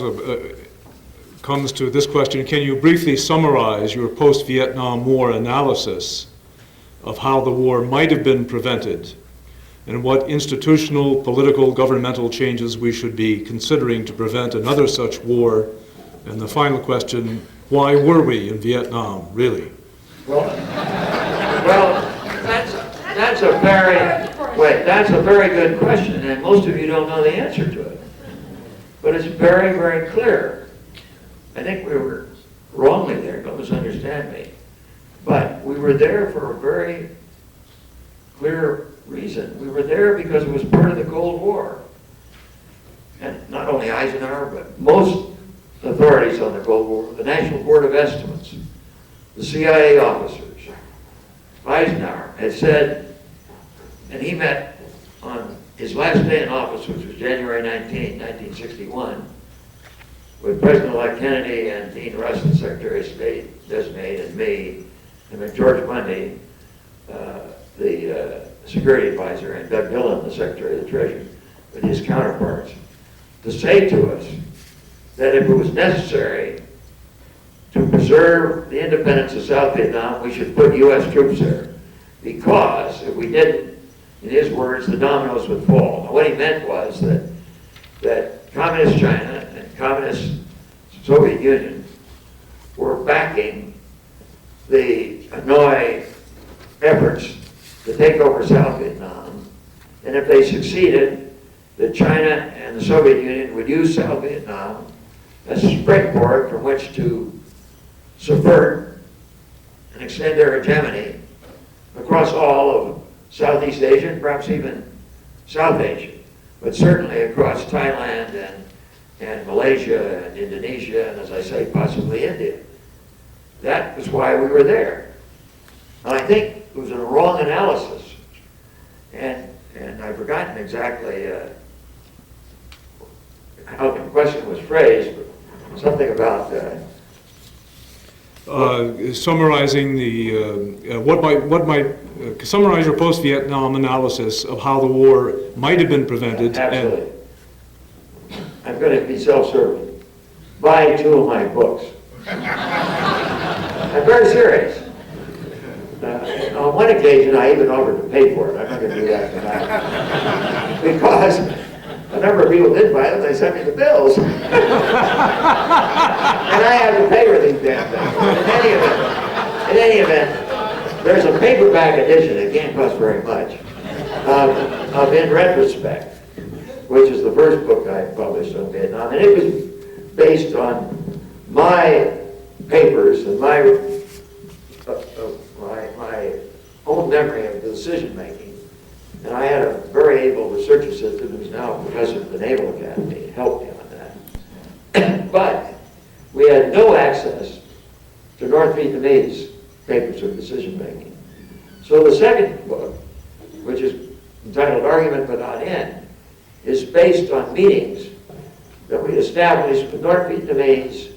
comes to this question. Can you briefly summarize your post-Vietnam War analysis of how the war might have been prevented and what institutional, political, governmental changes we should be considering to prevent another such war? And the final question, why were we in Vietnam, really? Well, that's a very good question, and most of you don't know the answer to it. But it's very, very clear. I think we were wrongly there, don't misunderstand me. But we were there for a very clear reason. We were there because it was part of the Cold War. And not only Eisenhower, but most authorities on the Cold War, the National Board of Estimates, the CIA officers, Eisenhower had said, and he met on his last day in office, which was January 19, 1961, with President-elect Kennedy and Dean Rusk, the Secretary of State designate, and me, and then George Bundy, the security advisor, and Doug Dillon, the Secretary of the Treasury, with his counterparts, to say to us that if it was necessary to preserve the independence of South Vietnam, we should put U.S. troops there. Because if we didn't, in his words, the dominoes would fall. Now, what he meant was that Communist China and Communist Soviet Union were backing the Hanoi efforts to take over South Vietnam, and if they succeeded, that China and the Soviet Union would use South Vietnam as a springboard from which to subvert and extend their hegemony across all of Southeast Asia and perhaps even South Asia, but certainly across Thailand and Malaysia and Indonesia and, as I say, possibly India. That was why we were there. And I think it was a wrong analysis. And I've forgotten exactly how the question was phrased, but something about summarizing the summarize your post-Vietnam analysis of how the war might have been prevented. Absolutely. I'm going to be self-serving. Buy 2 of my books. I'm very serious. On one occasion, I even offered to pay for it. I'm not going to do that tonight. Because a number of people did buy them. They sent me the bills. And I have to pay for these damn things. In any event, there's a paperback edition. It can't cost very much. Of In Retrospect, which is the first book I published on Vietnam. And it was based on my papers and my own memory of the decision-making. And I had a very able research assistant who's now a professor at the Naval Academy. He helped me on that. But we had no access to North Vietnamese papers of decision-making. So the second book, which is entitled Argument Without End, is based on meetings that we established with North Vietnamese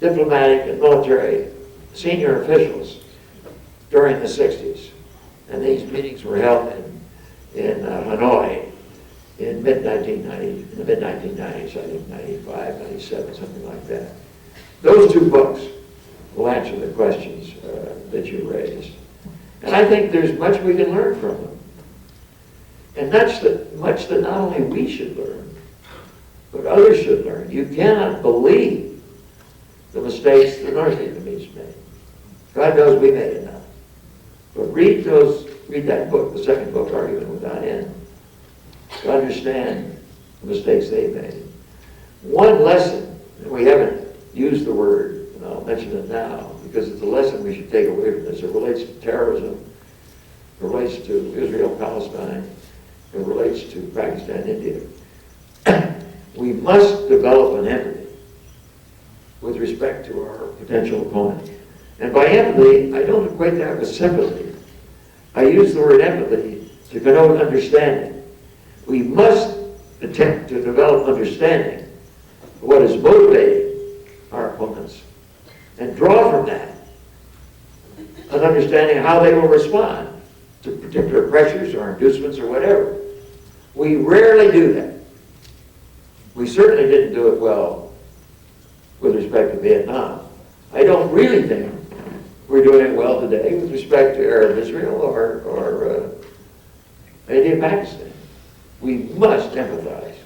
diplomatic and military senior officials during the 60s. And these meetings were held in Hanoi in the mid-1990s, I think 95, 97, something like that. Those 2 books will answer the questions that you raised. And I think there's much we can learn from them. And that's much that not only we should learn, but others should learn. You cannot believe the mistakes the North Vietnamese made. God knows we made enough. But read that book, the second book, Argument Without End, to understand the mistakes they made. One lesson, and we haven't used the word, and I'll mention it now, because it's a lesson we should take away from this. It relates to terrorism, it relates to Israel-Palestine, it relates to Pakistan, India. We must develop an empathy with respect to our potential opponent. And by empathy, I don't equate that with sympathy. I use the word empathy to connote understanding. We must attempt to develop understanding of what is motivating our opponents and draw from that an understanding of how they will respond to particular pressures or inducements or whatever. We rarely do that. We certainly didn't do it well with respect to Vietnam. I don't really think we're doing it well today with respect to Arab Israel or India, Pakistan. We must empathize.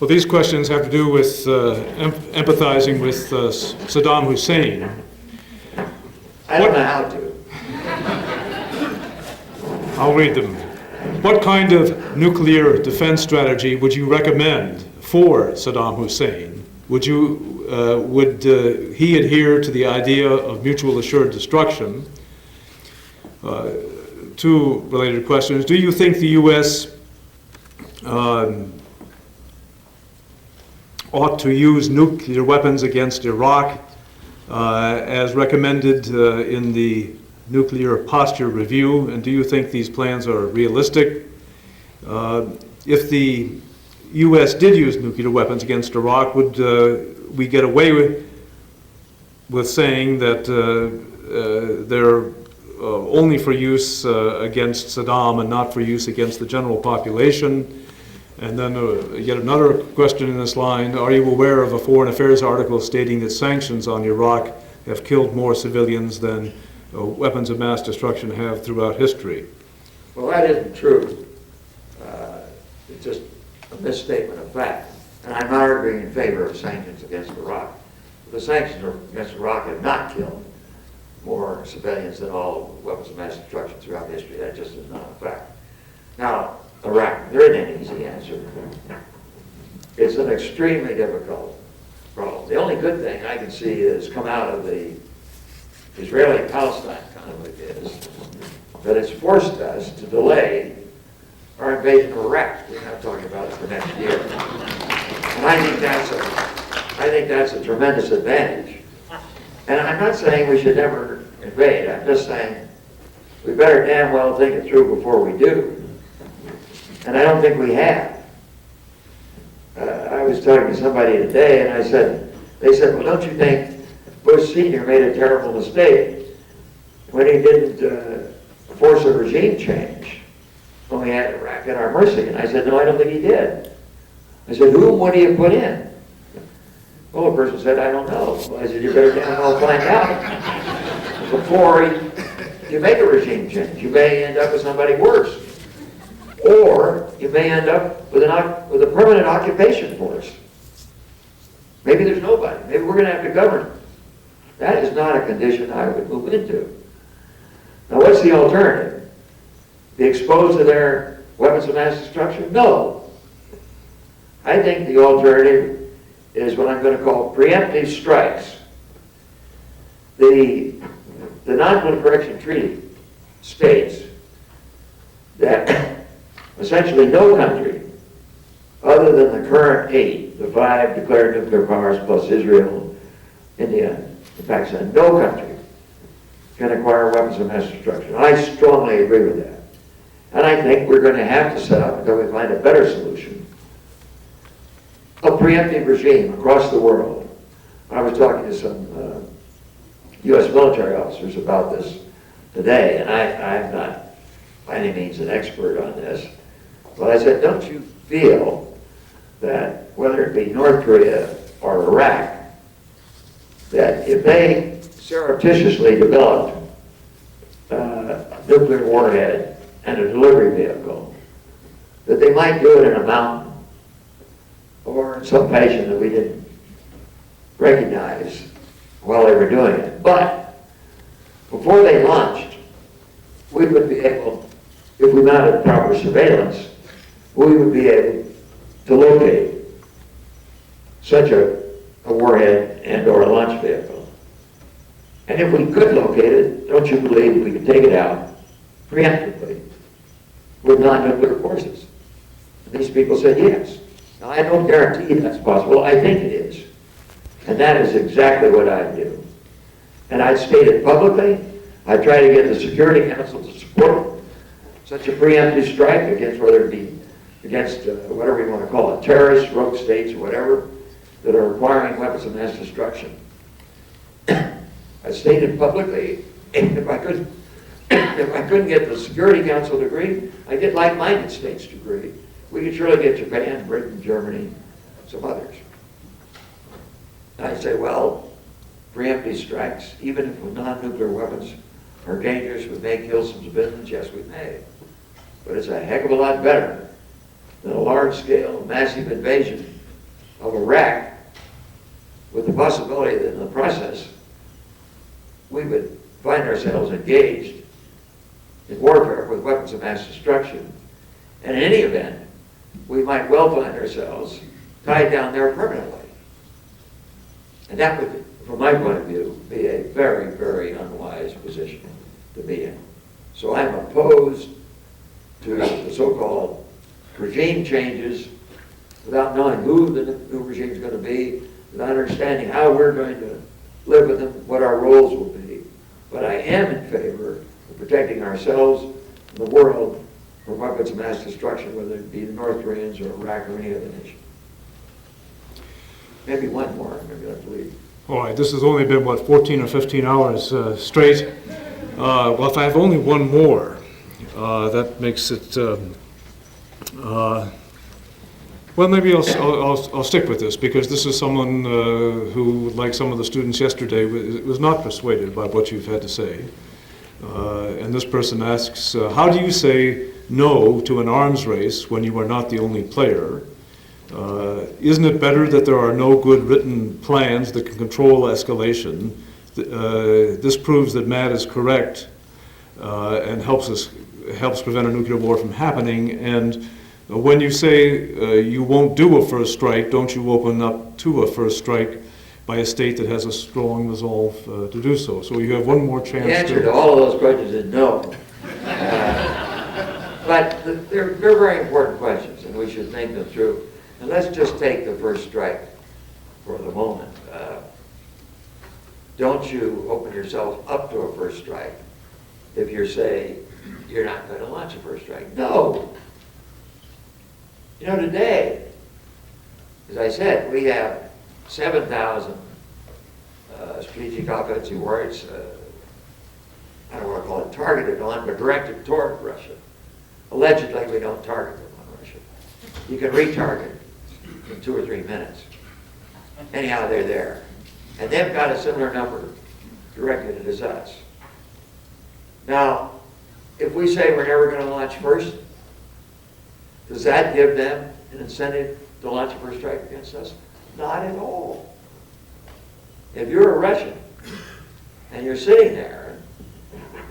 Well, these questions have to do with empathizing with Saddam Hussein. I don't know how to. I'll read them. What kind of nuclear defense strategy would you recommend for Saddam Hussein? Would he adhere to the idea of mutual assured destruction? 2 related questions. Do you think the U.S. ought to use nuclear weapons against Iraq as recommended in the Nuclear Posture Review? And do you think these plans are realistic? If the U.S. did use nuclear weapons against Iraq, would we get away with saying that they're only for use against Saddam and not for use against the general population? And then yet another question in this line, are you aware of a Foreign Affairs article stating that sanctions on Iraq have killed more civilians than weapons of mass destruction have throughout history? Well, that isn't true. It's just a misstatement of fact. And I'm not arguing in favor of sanctions against Iraq. The sanctions against Iraq have not killed more civilians than all weapons of mass destruction throughout history. That just is not a fact. Now, Iraq, there isn't any easy answer. It's an extremely difficult problem. The only good thing I can see is come out of the Israeli-Palestine conflict is that it's forced us to delay our invasion of Iraq. We're not talking about it for next year. And I think that's a tremendous advantage. And I'm not saying we should never invade. I'm just saying we better damn well think it through before we do. And I don't think we have. I was talking to somebody today, and they said, well, don't you think Bush Sr. made a terrible mistake when he didn't force a regime change when we had Iraq at our mercy? And I said, no, I don't think he did. I said, whom would he have put in? Well, the person said, I don't know. Well, I said, you better damn well find out before you make a regime change. You may end up with somebody worse. Or you may end up with a permanent occupation force. Maybe there's nobody. Maybe we're going to have to govern. That is not a condition I would move into. Now, what's the alternative? Be exposed to their weapons of mass destruction? No. I think the alternative is what I'm going to call preemptive strikes. The Non-Proliferation Treaty states that essentially no country other than the current 8, the 5 declared nuclear powers plus Israel, India, and Pakistan, no country can acquire weapons of mass destruction. I strongly agree with that. And I think we're going to have to set up, until we find a better solution, a preemptive regime across the world. I was talking to some U.S. military officers about this today, and I'm not by any means an expert on this, but I said, don't you feel that whether it be North Korea or Iraq, that if they surreptitiously developed a nuclear warhead and a delivery vehicle, that they might do it in a mountain or in some fashion that we didn't recognize while they were doing it. But before they launched, we would be able, if we mounted proper surveillance, we would be able to locate such a warhead and or a launch vehicle. And if we could locate it, don't you believe we could take it out preemptively with non-nuclear forces? And these people said yes. Now, I don't guarantee that's possible. I think it is. And that is exactly what I do. And I stated publicly, I try to get the Security Council to support such a preemptive strike against, whether it be against whatever you want to call it, terrorists, rogue states, or whatever, that are acquiring weapons of mass destruction. I stated publicly, if I couldn't get the Security Council to agree, I'd get like-minded states to agree. We could surely get Japan, Britain, Germany, some others. And I say, well, preemptive strikes, even if non-nuclear weapons are dangerous, we may kill some civilians, yes, we may. But it's a heck of a lot better than a large-scale, massive invasion of Iraq with the possibility that in the process we would find ourselves engaged in warfare with weapons of mass destruction. And in any event, we might well find ourselves tied down there permanently. And that would, from my point of view, be a very, very unwise position to be in. So I'm opposed to the so-called regime changes without knowing who the new regime is going to be, without understanding how we're going to live with them, what our roles will be. But I am in favor of protecting ourselves and the world from weapons of mass destruction, whether it be the North Koreans or Iraq or any other nation. Maybe one more, maybe I believe. All right, this has only been, 14 or 15 hours straight. Well, if I have only one more, that makes it, well, maybe I'll stick with this, because this is someone who, like some of the students yesterday, was not persuaded by what you've had to say. And this person asks, how do you say no to an arms race when you are not the only player? Isn't it better that there are no good written plans that can control escalation? This proves that Matt is correct and helps prevent a nuclear war from happening. And when you say you won't do a first strike, don't you open up to a first strike by a state that has a strong resolve to do so? So you have one more chance. The answer to all of those questions is no. But they're very important questions, and we should think them through. And let's just take the first strike for the moment. Don't you open yourself up to a first strike if you're saying you're not going to launch a first strike? No. You know, today, as I said, we have 7,000 strategic offensive warheads, I don't want to call it targeted on, but directed toward Russia. Allegedly, we don't target them on Russia. You can retarget in 2 or 3 minutes. Anyhow, they're there. And they've got a similar number directed at us. Now, if we say we're never going to launch first, does that give them an incentive to launch a first strike against us? Not at all. If you're a Russian and you're sitting there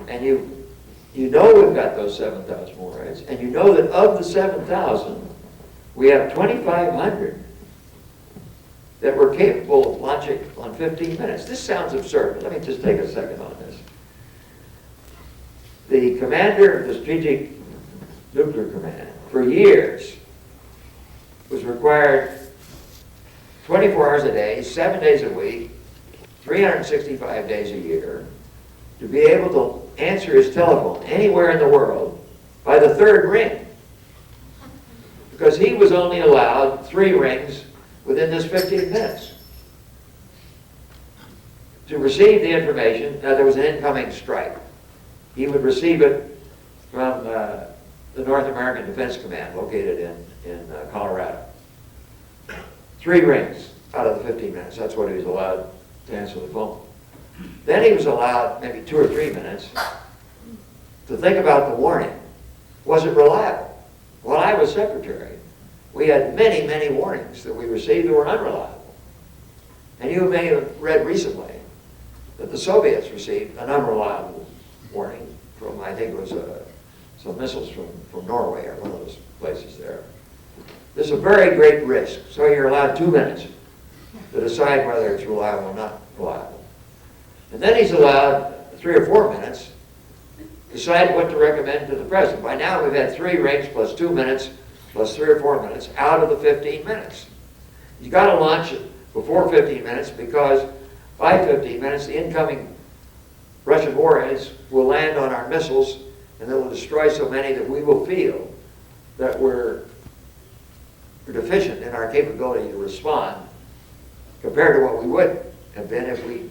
and you know we've got those 7,000 warheads, and you know that of the 7,000, we have 2,500 that were capable of launching on 15 minutes. This sounds absurd, but let me just take a second on this. The commander of the Strategic Nuclear Command, for years, was required 24 hours a day, 7 days a week, 365 days a year, to be able to answer his telephone anywhere in the world by the third ring. Because he was only allowed 3 rings within this 15 minutes to receive the information that there was an incoming strike. He would receive it from the North American Defense Command located in Colorado. 3 rings out of the 15 minutes. That's what he was allowed to answer the phone. Then he was allowed maybe 2 or 3 minutes to think about the warning. Was it reliable? While I was secretary, we had many, many warnings that we received that were unreliable. And you may have read recently that the Soviets received an unreliable warning from, I think it was some missiles from Norway or one of those places there. There's a very great risk. So you're allowed 2 minutes to decide whether it's reliable or not reliable. And then he's allowed 3 or 4 minutes to decide what to recommend to the president. By now we've had 3 rings plus 2 minutes plus 3 or 4 minutes out of the 15 minutes. You've got to launch it before 15 minutes because by 15 minutes the incoming Russian warheads will land on our missiles and they will destroy so many that we will feel that we're deficient in our capability to respond compared to what we would have been if we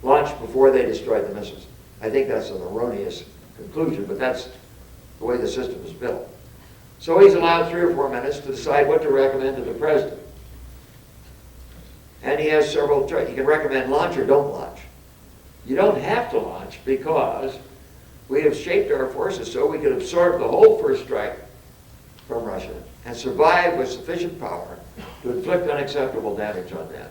launched before they destroyed the missiles. I think that's an erroneous conclusion, but that's the way the system is built. So he's allowed 3 or 4 minutes to decide what to recommend to the president. And he has several choices. He can recommend launch or don't launch. You don't have to launch because we have shaped our forces so we can absorb the whole first strike from Russia and survive with sufficient power to inflict unacceptable damage on them.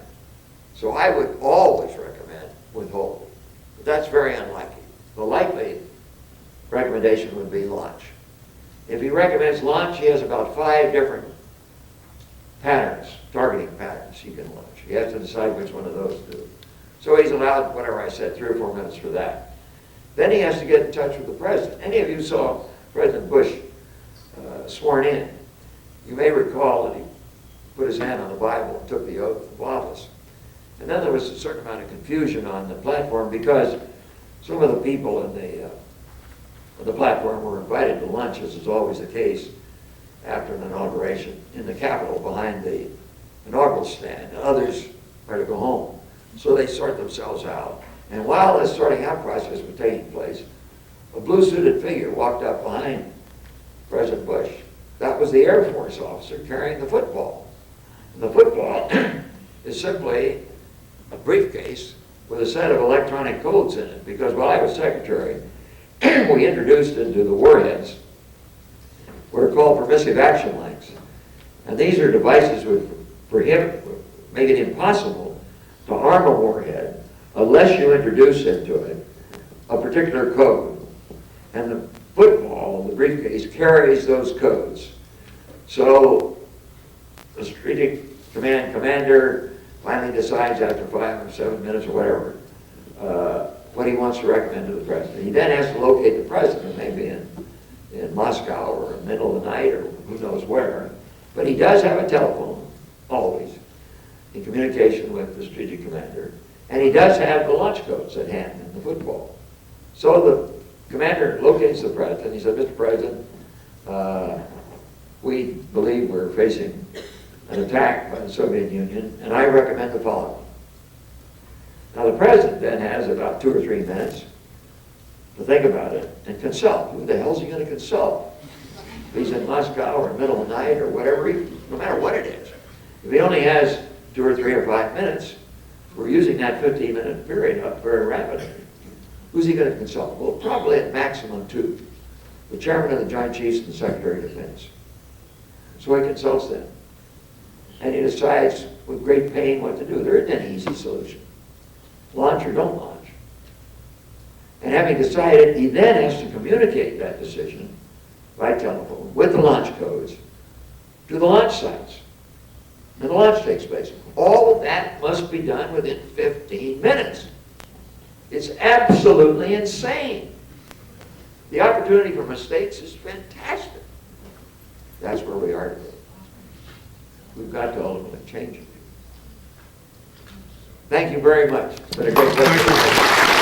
So I would always recommend withholding. But that's very unlikely. The likely recommendation would be launch. If he recommends launch, he has about 5 different patterns, targeting patterns he can launch. He has to decide which one of those to do. So he's allowed, whatever I said, 3 or 4 minutes for that. Then he has to get in touch with the president. Any of you saw President Bush sworn in. You may recall that he put his hand on the Bible and took the oath of office. And then there was a certain amount of confusion on the platform because some of the people in the platform were invited to lunch, as is always the case after an inauguration, in the Capitol behind the inaugural stand. And others are to go home. So they sort themselves out. And while this sorting out process was taking place, a blue-suited figure walked up behind President Bush. That was the Air Force officer carrying the football. And the football is simply a briefcase with a set of electronic codes in it, because while I was secretary, we introduced into the warheads what are called permissive action links. And these are devices which make it impossible to arm a warhead unless you introduce into it a particular code. And the football, the briefcase, carries those codes. So the strategic command commander finally decides after 5 or 7 minutes or whatever what he wants to recommend to the president. He then has to locate the president, maybe in Moscow or in the middle of the night or who knows where. But he does have a telephone, always, in communication with the strategic commander. And he does have the launch codes at hand in the football. So the commander locates the president. He said, Mr. President, we believe we're facing an attack by the Soviet Union, and I recommend the following. Now the president then has about 2 or 3 minutes to think about it and consult. Who the hell is he going to consult? If he's in Moscow or middle of the night or whatever, no matter what it is. If he only has 2 or 3 or 5 minutes, we're using that 15-minute period up very rapidly. Who's he going to consult? Well, probably at maximum 2. The chairman of the Joint Chiefs and the Secretary of Defense. So he consults them. And he decides with great pain what to do. There isn't any easy solution. Launch or don't launch. And having decided, he then has to communicate that decision by telephone with the launch codes to the launch sites. And the launch takes place. All of that must be done within 15 minutes. It's absolutely insane. The opportunity for mistakes is fantastic. That's where we are today. We've got to ultimately change it. Thank you very much. It's been a great pleasure.